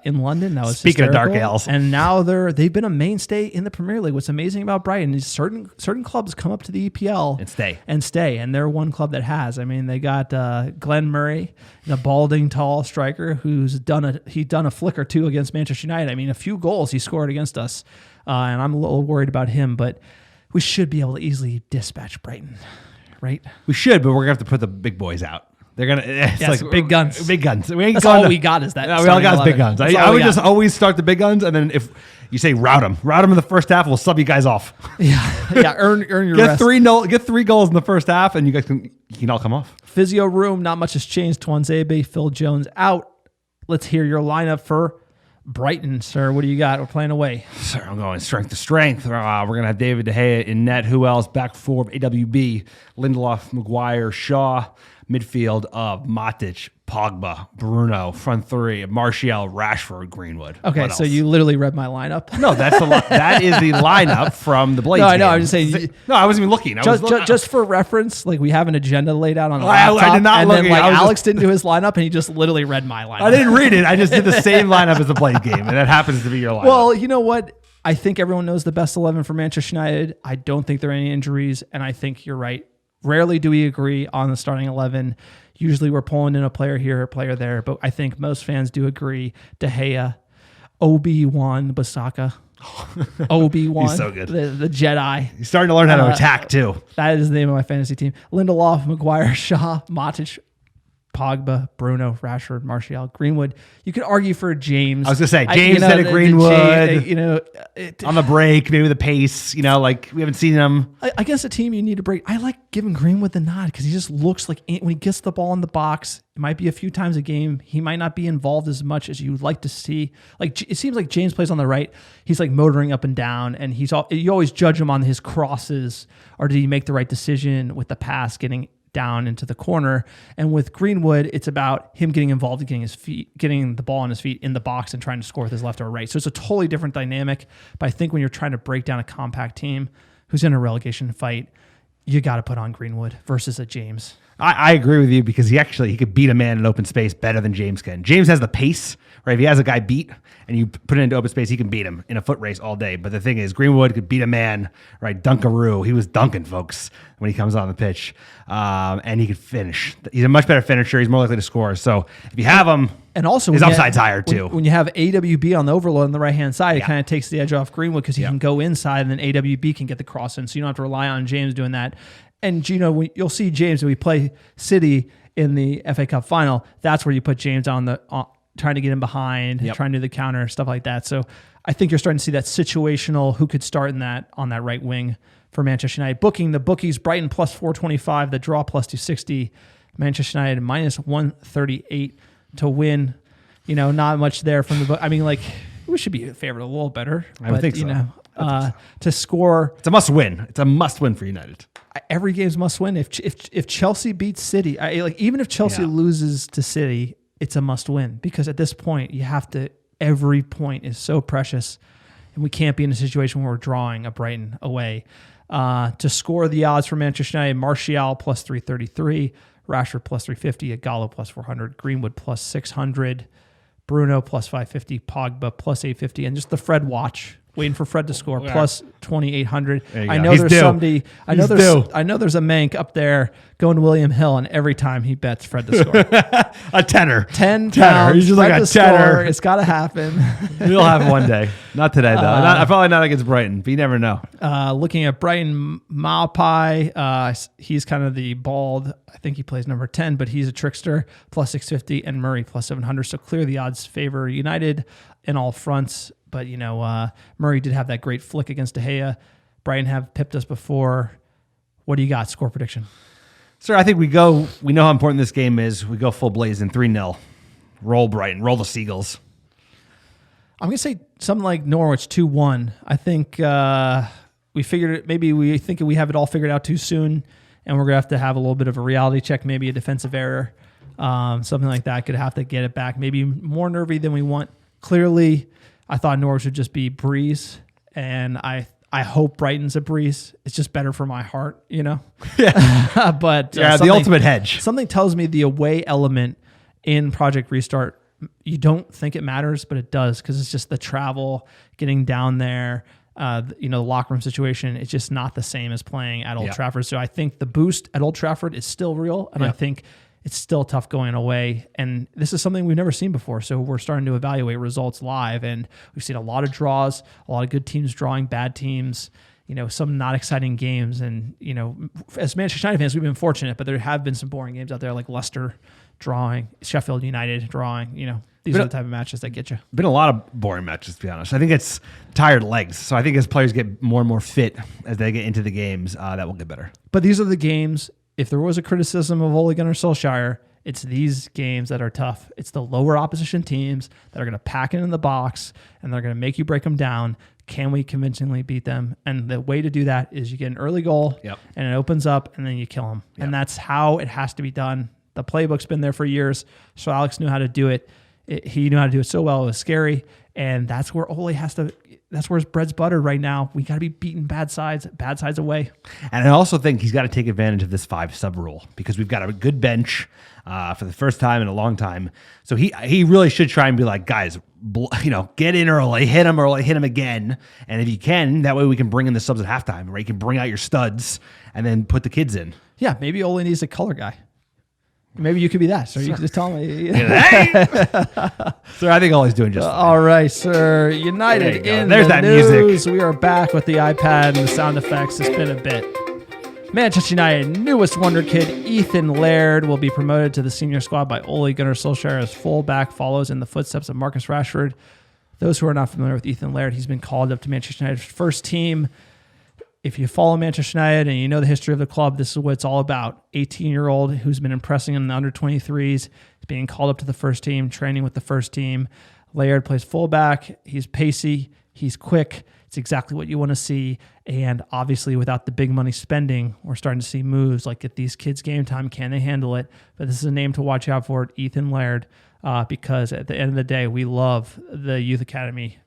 in London. That was speaking hysterical. of dark ales, and now they've been a mainstay in the Premier League. What's amazing about Brighton is certain clubs come up to the EPL and stay, and they're one club that has. I mean, they got Glenn Murray, the balding tall striker who's done a flick or two against Manchester United. I mean, a few goals he scored against us. And I'm a little worried about him, but we should be able to easily dispatch Brighton, right? We should, but we're going to have to put the big boys out. They're going to, it's like big guns. Big guns. We ain't That's all we got is that. No, we all got is big guns. I would just always start the big guns, and then if you say rout them in the first half, we'll sub you guys off. Yeah. Earn your get rest. Get 3 goals in the first half, and you guys can all come off. Physio room, not much has changed. Tuanzebe, Phil Jones out. Let's hear your lineup for Brighton, sir. What do you got? We're playing away. Sir, I'm going strength to strength. We're going to have David De Gea in net. Who else? Back 4 of AWB. Lindelof, Maguire, Shaw. Midfield of Matic, Pogba, Bruno. Front 3 of Martial, Rashford, Greenwood. Okay, so you literally read my lineup. No, that is the lineup from the Blades. No, I know. game. I'm just saying. No, I wasn't even looking. Just for reference, like we have an agenda laid out on the I laptop. did not and look. then Alex didn't do his lineup, and he just literally read my lineup. I didn't read it. I just did the same lineup as the Blades game, and that happens to be your lineup. Well, you know what? I think everyone knows the best 11 for Manchester United. I don't think there are any injuries, and I think you're right. Rarely do we agree on the starting 11. Usually we're pulling in a player here, a player there, but I think most fans do agree. De Gea, Obi-Wan Bissaka, Obi-Wan, he's so good. The Jedi. He's starting to learn how to attack too. That is the name of my fantasy team. Lindelof, Maguire, Shaw, Matic, Pogba, Bruno, Rashford, Martial, Greenwood. You could argue for James. I was going to say, James instead of Greenwood. On the break, maybe the pace, like we haven't seen him. Against a team you need to break. I like giving Greenwood the nod because he just looks like when he gets the ball in the box, it might be a few times a game. He might not be involved as much as you'd like to see. Like it seems like James plays on the right. He's like motoring up and down, and you always judge him on his crosses, or did he make the right decision with the pass getting down into the corner. And with Greenwood, it's about him getting involved and getting the ball on his feet in the box and trying to score with his left or right. So it's a totally different dynamic. But I think when you're trying to break down a compact team who's in a relegation fight, you got to put on Greenwood versus a James. I agree with you because he could beat a man in open space better than James can. James has the pace, right? If he has a guy beat and you put it into open space, he can beat him in a foot race all day. But the thing is, Greenwood could beat a man, right? Dunkaroo. He was dunking, folks, when he comes on the pitch. And he could finish. He's a much better finisher. He's more likely to score. So if you have him, and also his upside's higher too. When you have AWB on the overload on the right-hand side, it kind of takes the edge off Greenwood because he can go inside and then AWB can get the cross in. So you don't have to rely on James doing that. And, you'll see James when we play City in the FA Cup final. That's where you put James on trying to get him behind, trying to do the counter, stuff like that. So I think you're starting to see that situational who could start on that right wing for Manchester United. Booking the bookies, Brighton plus 425, the draw plus 260, Manchester United minus 138 to win. Not much there from the book. I mean, we should be favored a little better. I would think so. To score. It's a must win. It's a must win for United. Every game's must win. If Chelsea beats City, even if Chelsea loses to City, it's a must win because at this point you have to. Every point is so precious. and we can't be in a situation where we're drawing a Brighton away. To score the odds for Manchester United, Martial plus 333, Rashford plus 350, Igalo plus 400, Greenwood plus 600, Bruno plus 550, Pogba plus 850, and just the Fred watch. Waiting for Fred to score plus 2,800. I know there's somebody. I know there's a Mank up there going to William Hill, and every time he bets Fred to score, a tenner, £10. He's just like a tenner. It's got to happen. We'll have one day. Not today though. Probably not against Brighton, but you never know. Looking at Brighton, Maupay, he's kind of the bald. I think he plays number 10, but he's a trickster. Plus 650, and Murray plus 700. So clear the odds favor United in all fronts. But, Murray did have that great flick against De Gea. Brighton have pipped us before. What do you got? Score prediction. Sir, I think we know how important this game is. We go full blazing 3-0. Roll Brighton. Roll the Seagulls. I'm going to say something like Norwich 2-1. I think we figured it. Maybe we think we have it all figured out too soon, and we're going to have a little bit of a reality check, maybe a defensive error. Something like that. Could have to get it back. Maybe more nervy than we want. Clearly, I thought Norwich would just be breeze, and I hope Brighton's a breeze. It's just better for my heart, Yeah. But the ultimate hedge. Something tells me the away element in Project Restart, you don't think it matters, but it does, because it's just the travel, getting down there, the locker room situation. It's just not the same as playing at Old Trafford. So I think the boost at Old Trafford is still real, and I think it's still tough going away. And this is something we've never seen before. So we're starting to evaluate results live. And we've seen a lot of draws, a lot of good teams drawing bad teams, some not exciting games. And, as Manchester United fans, we've been fortunate, but there have been some boring games out there, like Leicester drawing, Sheffield United drawing, These are the type of matches that get you. Been a lot of boring matches, to be honest. I think it's tired legs. So I think as players get more and more fit as they get into the games, that will get better. But these are the games. If there was a criticism of Ole Gunnar Solskjaer, it's these games that are tough. It's the lower opposition teams that are going to pack it in the box, and they're going to make you break them down. Can we convincingly beat them? And the way to do that is you get an early goal, and it opens up, and then you kill them. And that's how it has to be done. The playbook's been there for years, so Alex knew how to do it. He knew how to do it so well. It was scary, and that's where Ole has to. That's where his bread's buttered right now. We got to be beating bad sides away. And I also think he's got to take advantage of this 5-sub rule, because we've got a good bench for the first time in a long time. So he really should try and be like, guys, get in early, hit him again. And if you can, that way we can bring in the subs at halftime, right? You can bring out your studs and then put the kids in. Yeah, maybe Ole needs a color guy. Maybe you could be that. So you can just tell me. Sir, I think Ole's doing just fine. All right, sir. United in There's the that news. music. We are back with the iPad and the sound effects. It's been a bit. Manchester United newest wonder kid Ethan Laird will be promoted to the senior squad by Ole Gunnar Solskjaer as fullback, follows in the footsteps of Marcus Rashford. Those who are not familiar with Ethan Laird, he's been called up to Manchester United's first team. If you follow Manchester United and you know the history of the club, this is what it's all about. 18-year-old who's been impressing in the under-23s, being called up to the first team, training with the first team. Laird plays fullback. He's pacey. He's quick. It's exactly what you want to see. And obviously, without the big money spending, we're starting to see moves like get these kids game time. Can they handle it? But this is a name to watch out for, Ethan Laird, because at the end of the day, we love the youth academy.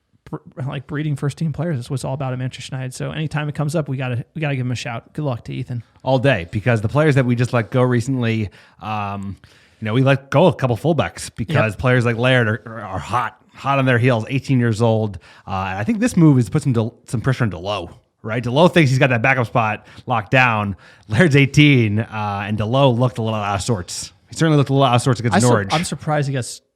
Like breeding first team players. That's what it's all about at Manchester United. So anytime it comes up, we gotta give him a shout. Good luck to Ethan. All day, because the players that we just let go recently, we let go a couple fullbacks because players like Laird are hot on their heels, 18 years old. And I think this move is to put some pressure on Delo. Right, Delo thinks he's got that backup spot locked down. Laird's 18, and Delo looked a little out of sorts. He certainly looked a little out of sorts against Norwich. I'm surprised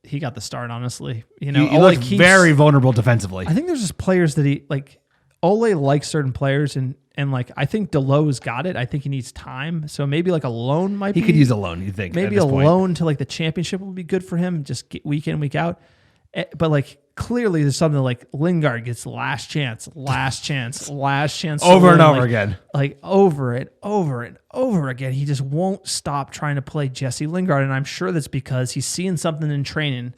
he got the start, honestly. He looked very vulnerable defensively. I think there's just players that Ole likes certain players, and I think Delo's got it. I think he needs time. So maybe like a loan might be. He could use a loan, you think? Maybe a loan to like the championship would be good for him, just get week in, week out. But clearly there's something like Lingard gets last chance over and over again. Like over and over again. He just won't stop trying to play Jesse Lingard. And I'm sure that's because he's seeing something in training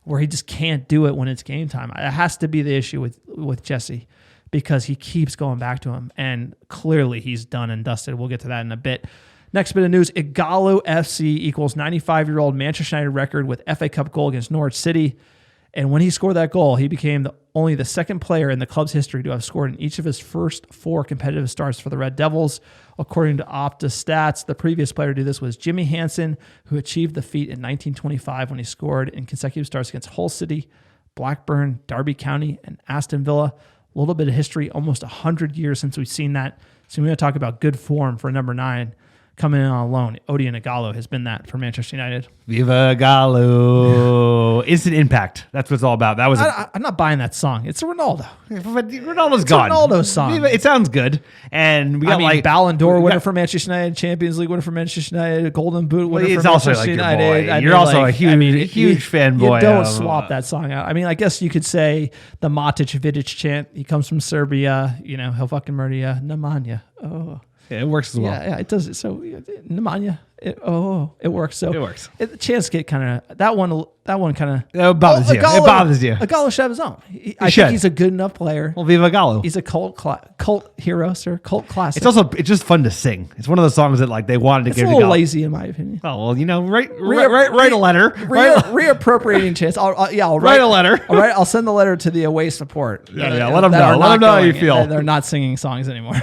where he just can't do it when it's game time. It has to be the issue with Jesse, because he keeps going back to him. And clearly he's done and dusted. We'll get to that in a bit. Next bit of news, Igalo FC equals 95-year-old Manchester United record with FA Cup goal against Norwich City. And when he scored that goal, he became only the second player in the club's history to have scored in each of his first 4 competitive starts for the Red Devils. According to Opta Stats, the previous player to do this was Jimmy Hansen, who achieved the feat in 1925 when he scored in consecutive starts against Hull City, Blackburn, Derby County, and Aston Villa. A little bit of history, almost 100 years since we've seen that. So we're going to talk about good form for number 9 coming in on loan. Odion Ighalo has been that for Manchester United. Viva Gallo. Instant impact. That's what it's all about. That was. I'm not buying that song. It's a Ronaldo. But Ronaldo's gone. Ronaldo's song. It sounds good. And we got Ballon d'Or winner for Manchester United, Champions League winner for Manchester United, Golden Boot winner for also Manchester United. Your boy. You're also a huge fanboy. You don't swap that song out. I mean, I guess you could say the Matic Vidic chant. He comes from Serbia. You know, he'll fucking murder you. Nemanja. Oh. Yeah, it works as well. Yeah, it does. So Nemanja, it works. So it works. The chance get kind of that one kind of it bothers you. It bothers you. Ighalo should have his own. I think he's a good enough player. Well, Viva Gallo. He's a cult hero, sir. Cult classic. It's just fun to sing. It's one of those songs that like they wanted to give. It's a little lazy in my opinion. Oh well, you know, write a letter. Reappropriating chance. I'll write a letter. All right, I'll send the letter to the away support. Yeah. Let them know. Let them know how you feel. They're not singing songs anymore.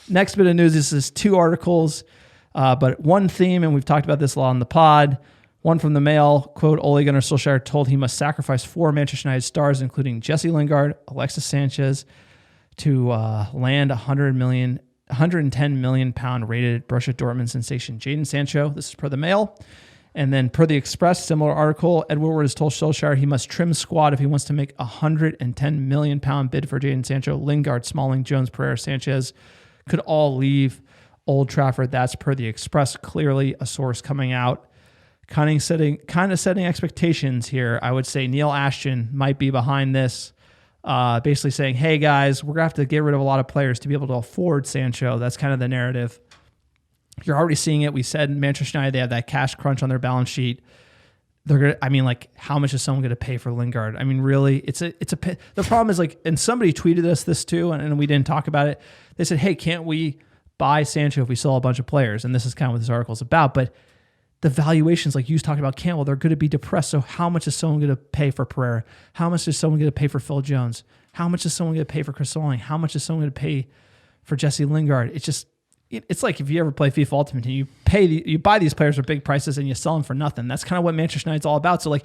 Next bit of news, this is 2 articles, but one theme, and we've talked about this a lot on the pod. One from the Mail, quote, Ole Gunnar Solskjaer told he must sacrifice 4 Manchester United stars, including Jesse Lingard, Alexis Sanchez, to land 110 million pound rated Borussia Dortmund sensation Jadon Sancho. This is per the Mail. And then per the Express, similar article, Ed Woodward has told Solskjaer he must trim squad if he wants to make a 110 million pound bid for Jadon Sancho. Lingard, Smalling, Jones, Pereira, Sanchez could all leave Old Trafford. That's per the Express. Clearly a source coming out, kind of setting expectations here. I would say Neil Ashton might be behind this, basically saying, hey guys, we're going to have to get rid of a lot of players to be able to afford Sancho. That's kind of the narrative. You're already seeing it. We said in Manchester United, they have that cash crunch on their balance sheet. They're going to, how much is someone going to pay for Lingard? I mean, really, the problem is and somebody tweeted us this too, and we didn't talk about it. They said, hey, can't we buy Sancho if we sell a bunch of players? And this is kind of what this article is about. But the valuations, like you talked about Cantwell, they're going to be depressed. So how much is someone going to pay for Pereira? How much is someone going to pay for Phil Jones? How much is someone going to pay for Chris Smalling? How much is someone going to pay for Jesse Lingard? It's like if you ever play FIFA Ultimate Team, you buy these players for big prices and you sell them for nothing. That's kind of what Manchester United's all about. So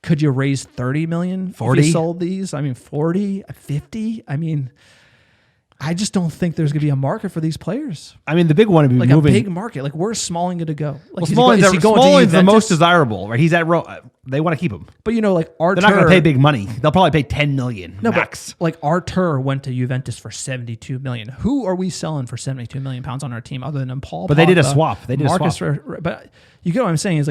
could you raise 30 million 40 if you sold these? I mean, 40, 50. I mean, I just don't think there's going to be a market for these players. I mean, the big one would be moving. A big market. Where's Smalling going to go? Smalling's the most desirable, right? He's at they want to keep him. But Artur, they're not going to pay big money. They'll probably pay 10 million max. But Artur went to Juventus for 72 million. Who are we selling for 72 million pounds on our team other than Paul? But they did a swap. But you get what I'm saying is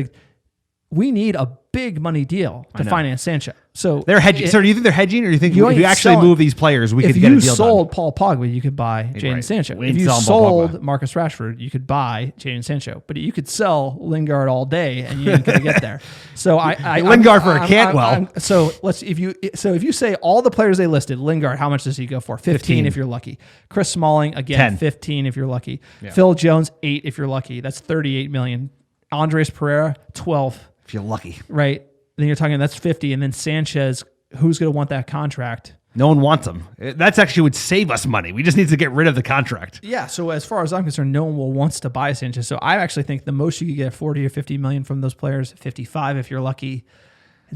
we need a big money deal to finance Sancho. So they're hedging. So do you think they're hedging, or do you think if you actually move these players, we could get a deal done? If you sold Paul Pogba, you could buy Jadon Sancho. If you sold Marcus Rashford, you could buy Jadon Sancho. But you could sell Lingard all day, and you ain't gonna get there. So Lingard for a Cantwell. If you say all the players they listed, Lingard, how much does he go for? 15 if you're lucky. Chris Smalling, again, 10. 15 if you're lucky. Yeah. Phil Jones, 8 if you're lucky. That's 38 million. Andres Pereira, 12. If you're lucky. Right. Then you're talking, that's 50. And then Sanchez, who's going to want that contract? No one wants him. That's actually would save us money. We just need to get rid of the contract. Yeah. So as far as I'm concerned, no one wants to buy Sanchez. So I actually think the most you could get 40 or 50 million from those players, 55 if you're lucky.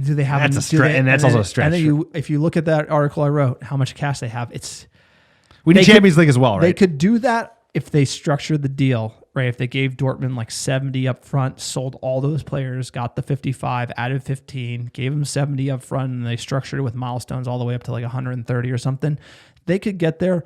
Do they have? That's a stretch, and that's also a stretch. And then if you look at that article I wrote, how much cash they have, we need Champions League as well, right? They could do that if they structured the deal. Right, if they gave Dortmund 70 up front, sold all those players, got the 55, added 15, gave them 70 up front, and they structured it with milestones all the way up to 130 or something, they could get there.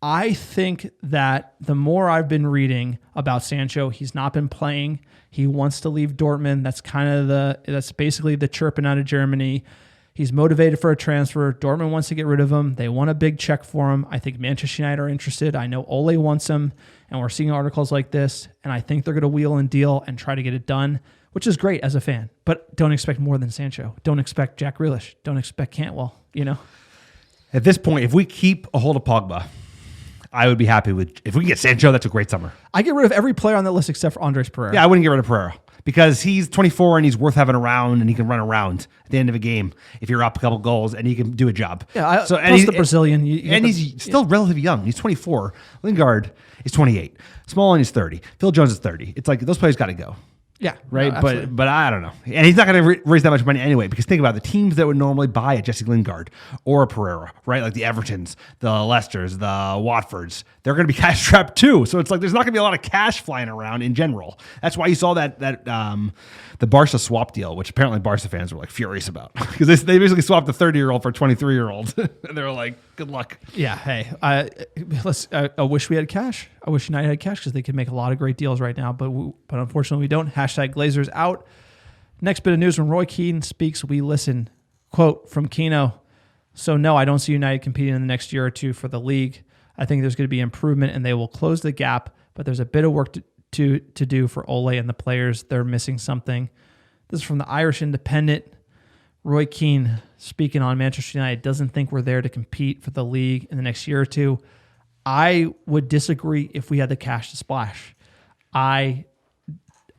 I think that the more I've been reading about Sancho, he's not been playing. He wants to leave Dortmund. That's basically the chirping out of Germany. He's motivated for a transfer. Dortmund wants to get rid of him. They want a big check for him. I think Manchester United are interested. I know Ole wants him, and we're seeing articles like this, and I think they're going to wheel and deal and try to get it done, which is great as a fan. But don't expect more than Sancho. Don't expect Jack Grealish. Don't expect Cantwell, At this point, if we keep a hold of Pogba, I would be happy with. If we can get Sancho, that's a great summer. I get rid of every player on that list except for Andres Pereira. Yeah, I wouldn't get rid of Pereira. because he's 24 and he's worth having around, and he can run around at the end of a game if you're up a couple goals, and he can do a job. Yeah, so plus and he's the Brazilian, he's still relatively young. He's 24. Lingard is 28. Smalling is 30. Phil Jones is 30. It's like those players got to go. Yeah, right. No, but I don't know, and he's not going to raise that much money anyway. Because think about it, the teams that would normally buy a Jesse Lingard or a Pereira, right? Like the Evertons, the Leicesters, the Watfords, they're going to be cash strapped too. So it's like there's not going to be a lot of cash flying around in general. That's why you saw that the Barca swap deal, which apparently Barca fans were like furious about because they basically swapped a 30-year-old for a 23-year-old. And they were like, "Good luck." Yeah. Hey, I wish we had cash. I wish United had cash because they could make a lot of great deals right now. But unfortunately, we don't. Hashtag Glazers out. Next bit of news when Roy Keane speaks, we listen. Quote from Keno. So no, I don't see United competing in the next year or two for the league. I think there's going to be improvement and they will close the gap. But there's a bit of work to do for Ole and the players. They're missing something. This is from the Irish Independent. Roy Keane speaking on Manchester United doesn't think we're there to compete for the league in the next year or two. I would disagree if we had the cash to splash. I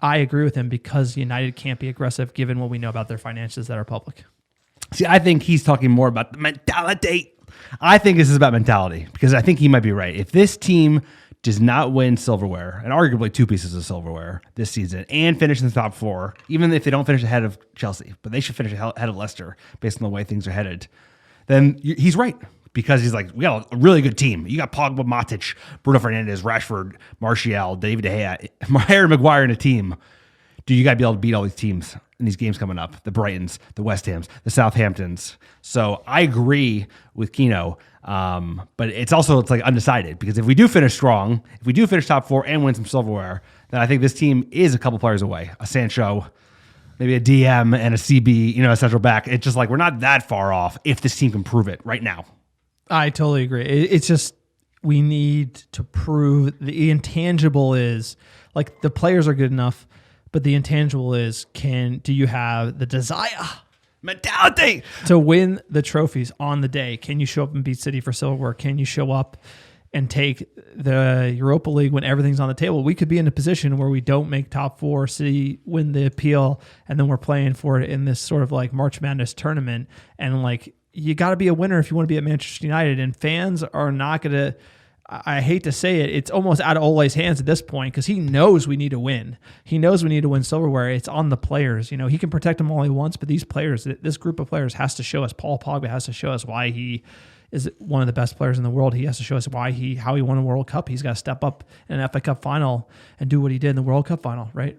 agree with him because United can't be aggressive given what we know about their finances that are public. See, I think he's talking more about the mentality. I think this is about mentality because I think he might be right. If this team does not win silverware, and arguably 2 pieces of silverware this season, and finish in the top 4, even if they don't finish ahead of Chelsea, but they should finish ahead of Leicester based on the way things are headed, then he's right. Because he's like, we got a really good team. You got Pogba, Matic, Bruno Fernandes, Rashford, Martial, David De Gea, Harry Maguire in a team. Dude, you got to be able to beat all these teams in these games coming up. The Brightons, the West Hams, the Southamptons. So I agree with Keno. But it's like undecided. Because if we do finish strong, if we do finish top 4 and win some silverware, then I think this team is a couple players away. A Sancho, maybe a DM and a CB, a central back. It's just like we're not that far off if this team can prove it right now. I totally agree. It's just we need to prove the intangible is like the players are good enough, but the intangible is do you have the desire, mentality to win the trophies on the day? Can you show up and beat City for silverware? Can you show up and take the Europa League when everything's on the table? We could be in a position where we don't make top 4, City win the appeal, and then we're playing for it in this sort of like March Madness tournament, and like. You got to be a winner if you want to be at Manchester United, and fans are not going to, I hate to say it, it's almost out of Ole's hands at this point because he knows we need to win. He knows we need to win silverware. It's on the players. He can protect them all he wants, but these players, this group of players has to show us, Paul Pogba has to show us why he is one of the best players in the world. He has to show us how he won a World Cup. He's got to step up in an FA Cup final and do what he did in the World Cup final, right?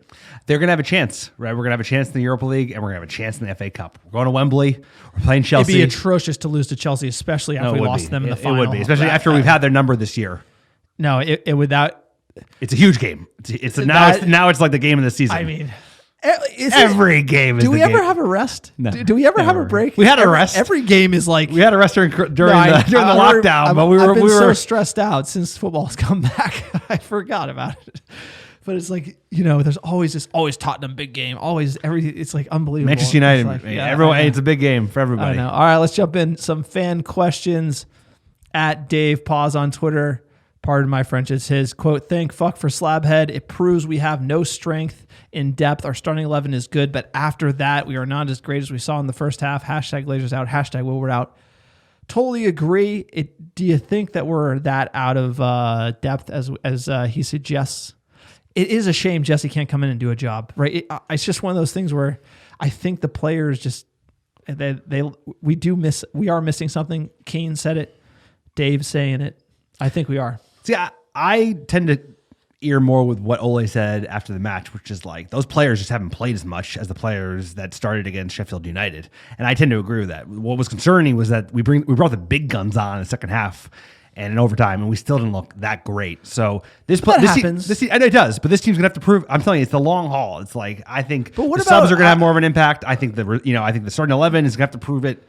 They're going to have a chance, right? We're going to have a chance in the Europa League, and we're going to have a chance in the FA Cup. We're going to Wembley. We're playing Chelsea. It'd be atrocious to lose to Chelsea, especially after we lost them in the final. It would be, especially after we've had their number this year. No, it would that. It's a huge game. Now it's like the game of the season. I mean, every game is. Do we the ever game. have a rest? No. Do we ever have a break? We had a rest. Every game is like we had a rest during the lockdown, but I've been so stressed out since football's come back. I forgot about it. But it's like there's always Tottenham big game. It's like unbelievable. Manchester United, it's like, everyone. It's a big game for everybody. I know. All right, let's jump in some fan questions. At Dave Pause on Twitter. Pardon my French. It's his quote. Thank fuck for Slabhead. It proves we have no strength in depth. Our starting 11 is good, but after that, we are not as great as we saw in the first half. Hashtag Glazers out. Hashtag Wilward out. Totally agree. Do you think that we're that out of depth as he suggests? It is a shame Jesse can't come in and do a job, right? It's just one of those things where I think the players just we are missing something. Keane said it. Dave's saying it. I think we are. See, I tend to ear more with what Ole said after the match, which is like those players just haven't played as much as the players that started against Sheffield United, and I tend to agree with that. What was concerning was that we brought the big guns on in the second half and in overtime, and we still didn't look that great. So this happens. I know it does, but this team's gonna have to prove. I'm telling you, it's the long haul. It's like I think the subs are gonna have more of an impact. I think the starting 11 is gonna have to prove it.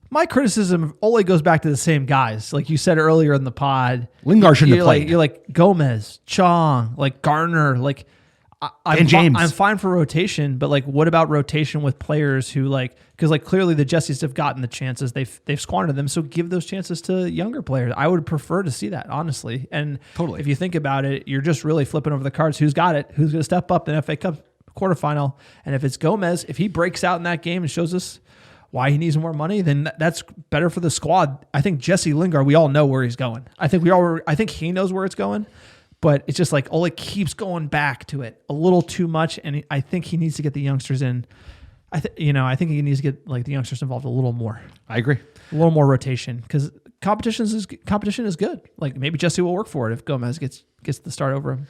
My criticism of Ole goes back to the same guys. Like you said earlier in the pod. Lingard shouldn't have played. You're like Gomez, Chong, like Garner, and James. I'm fine for rotation, but like what about rotation with players who because clearly the Jessies have gotten the chances. They've squandered them. So give those chances to younger players. I would prefer to see that, honestly. And totally. If you think about it, you're just really flipping over the cards. Who's got it? Who's going to step up in FA Cup quarterfinal. And if it's Gomez, if he breaks out in that game and shows us why he needs more money, then that's better for the squad. I think Jesse Lingard, we all know where he's going. I think he knows where it's going, but it's just like Ole keeps going back to it a little too much, and I think he needs to get the youngsters in. I think he needs to get like the youngsters involved a little more. I agree. A little more rotation, because competition is good. Like maybe Jesse will work for it if Gomez gets the start over him.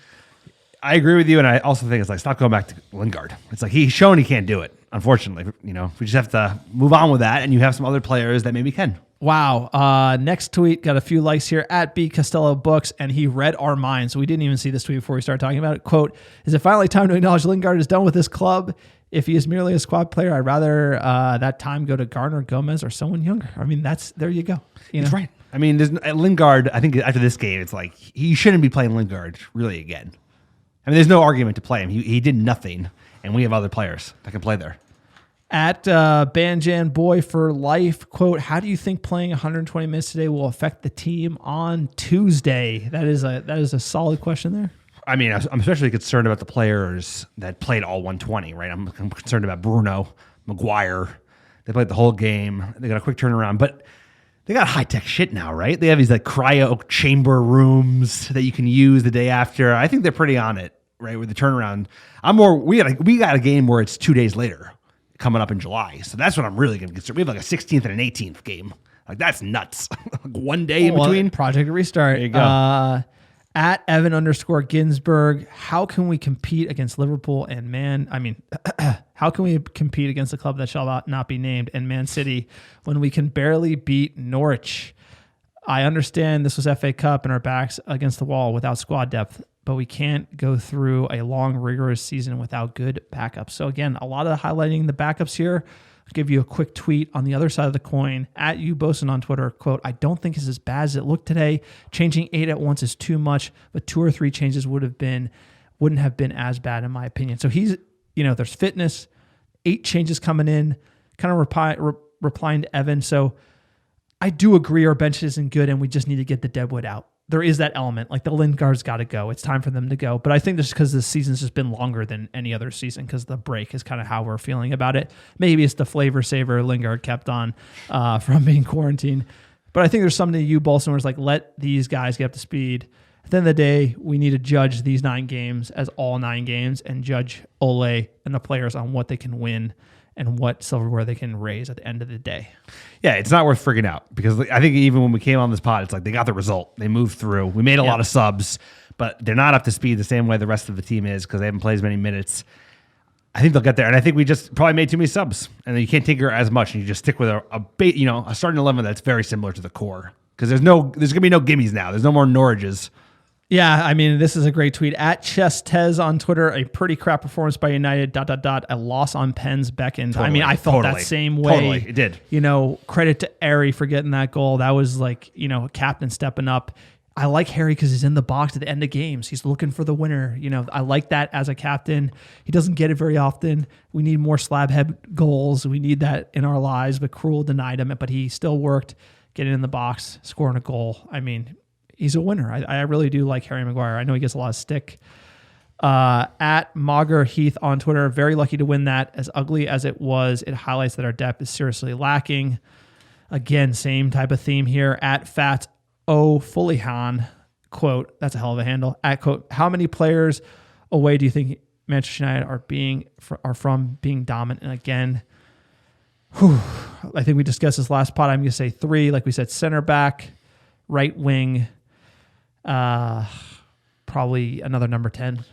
I agree with you, and I also think it's like stop going back to Lingard. It's like he's shown he can't do it. Unfortunately, we just have to move on with that, and you have some other players that maybe can. Wow. Next tweet got a few likes here at B Costello Books, and he read our minds. So we didn't even see this tweet before we started talking about it. Quote, "Is it finally time to acknowledge Lingard is done with this club? If he is merely a squad player, I'd rather that time go to Garner, Gomez, or someone younger." I mean, there you go. That's right. I mean, Lingard, I think after this game, it's like he shouldn't be playing Lingard really again. I mean, there's no argument to play him. He did nothing, and we have other players that can play there. At Banjan Boy for Life, quote, "How do you think playing 120 minutes today will affect the team on Tuesday?" That is a solid question there. I mean, I'm especially concerned about the players that played all 120, right? I'm concerned about Bruno, Maguire. They played the whole game. They got a quick turnaround, but they got high-tech shit now, right? They have these like cryo chamber rooms that you can use the day after. I think they're pretty on it, right, with the turnaround. We got a game where it's 2 days later coming up in July. So that's what I'm really going to consider. We have like a 16th and an 18th game. Like that's nuts. Like 1 day in between. Project Restart. There you go. At Evan_Ginsburg, how can we compete against Liverpool and how can we compete against a club that shall not be named and Man City when we can barely beat Norwich? I understand this was FA Cup and our backs against the wall without squad depth, but we can't go through a long, rigorous season without good backups. So again, a lot of highlighting the backups here. I'll give you a quick tweet on the other side of the coin. At UBosun on Twitter, quote, "I don't think it's as bad as it looked today. Changing 8 at once is too much, but 2 or 3 changes wouldn't have been as bad in my opinion." So he's, there's fitness, 8 changes coming in, kind of replying to Evan. So I do agree our bench isn't good and we just need to get the deadwood out. There is that element, like the Lingard's got to go. It's time for them to go. But I think just because this season's just been longer than any other season because the break is kind of how we're feeling about it. Maybe it's the flavor saver Lingard kept on from being quarantined. But I think there's something to you, Bolson, where it's like, let these guys get up to speed. At the end of the day, we need to judge these 9 games as all 9 games and judge Ole and the players on what they can win and what silverware they can raise at the end of the day. Yeah, it's not worth freaking out because I think even when we came on this pod, it's like they got the result. They moved through. We made a lot of subs, but they're not up to speed the same way the rest of the team is because they haven't played as many minutes. I think they'll get there, and I think we just probably made too many subs, and then you can't tinker as much, and you just stick with a starting 11 that's very similar to the core because there's going to be no gimmies now. There's no more Norwiches. Yeah, I mean, this is a great tweet. At Chestez on Twitter, "A pretty crap performance by United, ... A loss on Pens beckoned." Totally, I mean, I felt that same way. Totally, it did. Credit to Harry for getting that goal. That was like, captain stepping up. I like Harry because he's in the box at the end of games. He's looking for the winner. I like that as a captain. He doesn't get it very often. We need more slab head goals. We need that in our lives, but Krul denied him. But he still worked, getting in the box, scoring a goal. I mean, he's a winner. I really do like Harry Maguire. I know he gets a lot of stick. At Mager Heath on Twitter, "Very lucky to win that. As ugly as it was, it highlights that our depth is seriously lacking." Again, same type of theme here. At Fat O Fullyhan, quote, that's a hell of a handle. At quote, "How many players away do you think Manchester United are from being dominant?" And again, I think we discussed this last pod. I'm going to say 3. Like we said, center back, right wing, probably another number 10.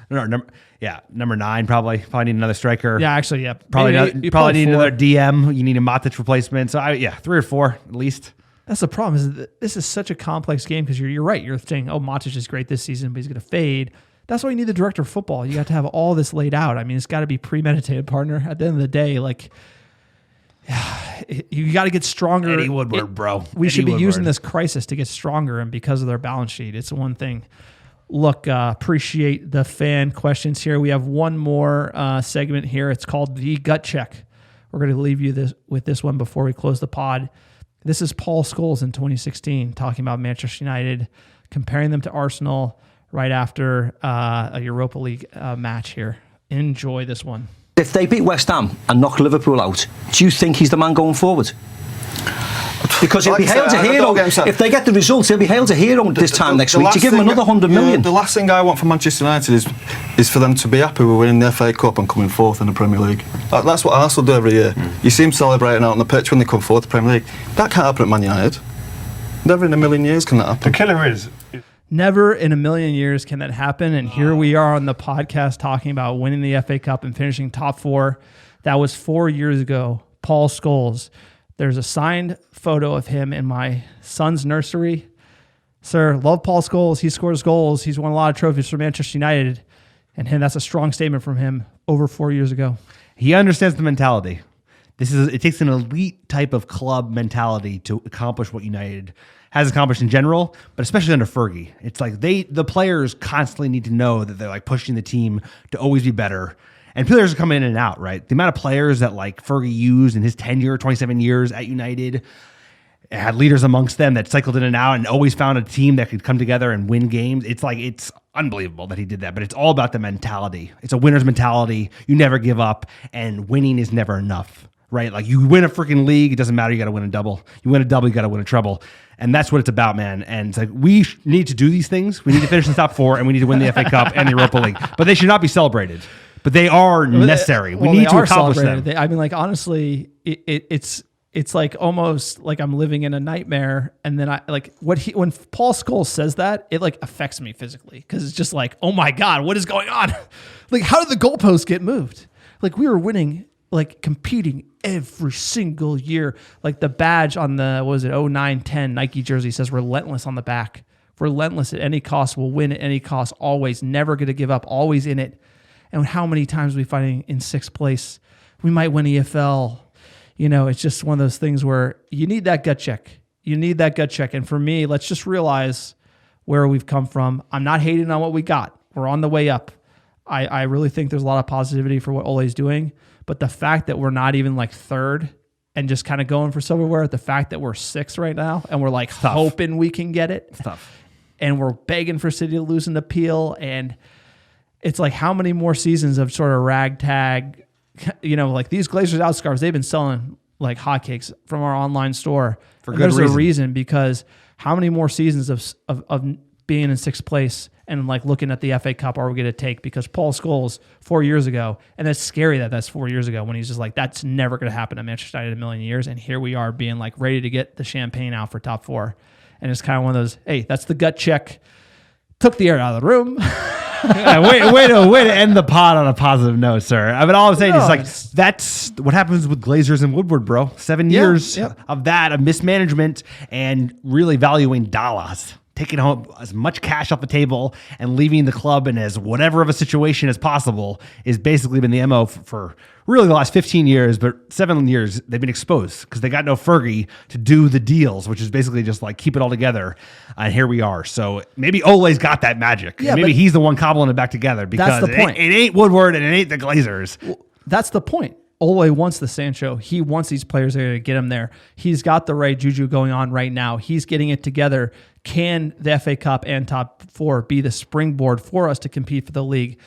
Number 9 probably need another striker. Yeah, actually, yeah. Probably need another DM. You need a Matic replacement. So 3 or 4 at least. That's the problem. Is that this is such a complex game because you're right. You're saying, oh, Matic is great this season, but he's going to fade. That's why you need the director of football. You got to have all this laid out. I mean, it's got to be premeditated, partner. At the end of the day, like, you got to get stronger. Eddie Woodward, bro. We should be using this crisis to get stronger, and because of their balance sheet, it's one thing. Look, appreciate the fan questions here. We have one more segment here. It's called The Gut Check. We're going to leave you with this one before we close the pod. This is Paul Scholes in 2016 talking about Manchester United, comparing them to Arsenal right after a Europa League match here. Enjoy this one. If they beat West Ham and knock Liverpool out, do you think he's the man going forward? Because he'll be hailed a hero. If they get the results, he'll be hailed a hero this time next week. To give him another 100 million. The last thing I want for Manchester United is for them to be happy with winning the FA Cup and coming fourth in the Premier League. That's what Arsenal do every year. You see them celebrating out on the pitch when they come fourth in the Premier League. That can't happen at Man United. Never in a million years can that happen. The killer is... Never in a million years can that happen. And here we are on the podcast talking about winning the FA Cup and finishing top 4. That was 4 years ago. Paul Scholes. There's a signed photo of him in my son's nursery. Sir, love Paul Scholes. He scores goals. He's won a lot of trophies for Manchester United. And that's a strong statement from him over 4 years ago. He understands the mentality. It takes an elite type of club mentality to accomplish what United has accomplished in general, but especially under Fergie. It's like the players constantly need to know that they're like pushing the team to always be better. And players are coming in and out, right? The amount of players that like Fergie used in his tenure, 27 years at United, had leaders amongst them that cycled in and out and always found a team that could come together and win games. It's unbelievable that he did that, but it's all about the mentality. It's a winner's mentality. You never give up, and winning is never enough, right? Like you win a freaking league, it doesn't matter. You got to win a double. You win a double, you got to win a treble. And that's what it's about, man. And it's like we need to do these things. We need to finish in the top 4, and we need to win the FA Cup and the Europa League. But they should not be celebrated. But they are necessary. We need to accomplish them. Honestly, it's like almost like I'm living in a nightmare. And then when Paul Scholes says that, it like affects me physically because it's just like, oh my God, what is going on? Like, how did the goalposts get moved? Like we were winning, like competing every single year. Like the badge on the 09-10 Nike jersey says relentless on the back. Relentless at any cost, will win at any cost, always, never going to give up, always in it. And how many times are we fighting in 6th place? We might win EFL. It's just one of those things where you need that gut check. And for me, let's just realize where we've come from. I'm not hating on what we got. We're on the way up. I really think there's a lot of positivity for what Ole's doing. But the fact that we're not even like 3rd and just kind of going for silverware, the fact that we're 6th right now and we're like hoping we can get it. It's tough. And we're begging for City to lose an appeal. And it's like how many more seasons of sort of ragtag, like these Glazers out scarves, they've been selling like hotcakes from our online store. For good reason. There's a reason, because how many more seasons of being in 6th place and like looking at the FA Cup are we going to take? Because Paul Scholes 4 years ago, and it's scary that that's 4 years ago when he's just like, that's never going to happen at Manchester United in a million years. And here we are being like ready to get the champagne out for top 4. And it's kind of one of those, hey, that's the gut check. Took the air out of the room. Yeah, way to end the pod on a positive note, sir. I mean, all I'm saying is like that's what happens with Glazers and Woodward, bro. 7 years of that, of mismanagement, and really valuing dollars, taking home as much cash off the table and leaving the club in as whatever of a situation as possible is basically been the MO for really the last 15 years, but 7 years they've been exposed because they got no Fergie to do the deals, which is basically just like keep it all together. And here we are. So maybe Ole's got that magic. Yeah, maybe he's the one cobbling it back together because that's the point. It ain't Woodward and it ain't the Glazers. Well, that's the point. Ole wants the Sancho. He wants these players there to get him there. He's got the right juju going on right now. He's getting it together. Can the FA Cup and top 4 be the springboard for us to compete for the league?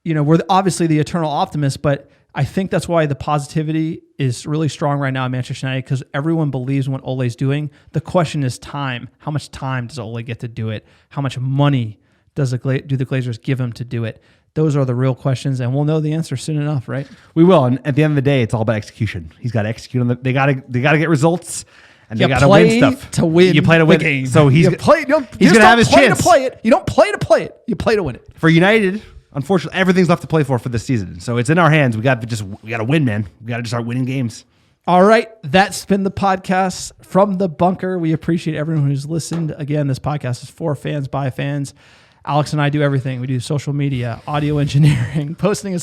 We're obviously the eternal optimists, but I think that's why the positivity is really strong right now in Manchester United, because everyone believes in what Ole's doing. The question is time. How much time does Ole get to do it? How much money do the Glazers give him to do it? Those are the real questions, and we'll know the answer soon enough, right? We will. And at the end of the day, it's all about execution. He's got to execute on they got to get results. And they got to win stuff. To win. You play to win. The game. So he's going to have his chance. To play it. You don't play to play it. You play to win it. For United, unfortunately, everything's left to play for this season. So it's in our hands. We got to win, man. We got to just start winning games. All right, that's been the podcast from the bunker. We appreciate everyone who's listened. Again, this podcast is for fans by fans. Alex and I do everything. We do social media, audio engineering, posting the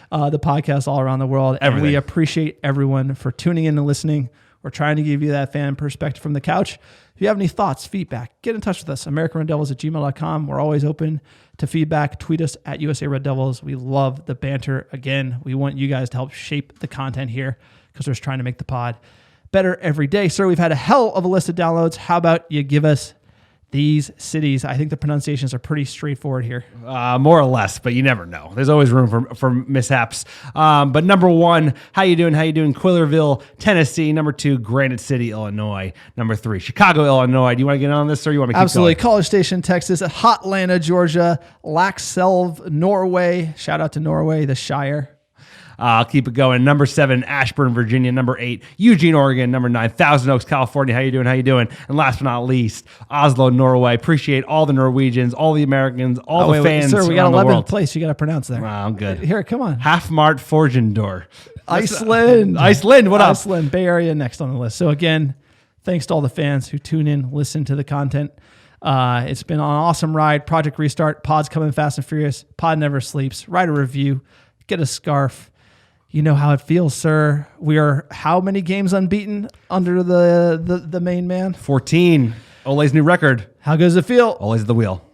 podcast all around the world. Everything. And we appreciate everyone for tuning in and listening. We're trying to give you that fan perspective from the couch. If you have any thoughts, feedback, get in touch with us, americanreddevils@gmail.com. We're always open to feedback. Tweet us at USA Red Devils. We love the banter. Again, we want you guys to help shape the content here because we're just trying to make the pod better every day. Sir, we've had a hell of a list of downloads. How about you give us these cities. I think the pronunciations are pretty straightforward here. More or less, but you never know. There's always room for mishaps. But number 1, how you doing? Quillerville, Tennessee. Number 2, Granite City, Illinois. Number 3, Chicago, Illinois. Do you want to get on this, or you want me to keep Absolutely. going? College Station, Texas. Hotlanta, Georgia. Laxelv, Norway. Shout out to Norway, the Shire. I'll keep it going. Number 7, Ashburn, Virginia. Number 8, Eugene, Oregon. Number 9, Thousand Oaks, California. How you doing? And last but not least, Oslo, Norway. Appreciate all the Norwegians, all the Americans, all the fans. Sir, we got around the 11th world. place. You got to pronounce that. I'm good. Here, come on. Halfmart Forgendor. Iceland. What up? Iceland, Bay Area, next on the list. So again, thanks to all the fans who tune in, listen to the content. It's been an awesome ride. Project Restart. Pod's coming fast and furious. Pod never sleeps. Write a review. Get a scarf. You know how it feels, sir. We are how many games unbeaten under the main man? 14. Ole's new record. How good does it feel? Ole's at the wheel.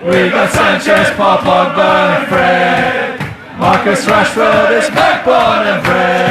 We got Sanchez, Paul Pogba, and Fred. Marcus Rashford is backbone and Fred.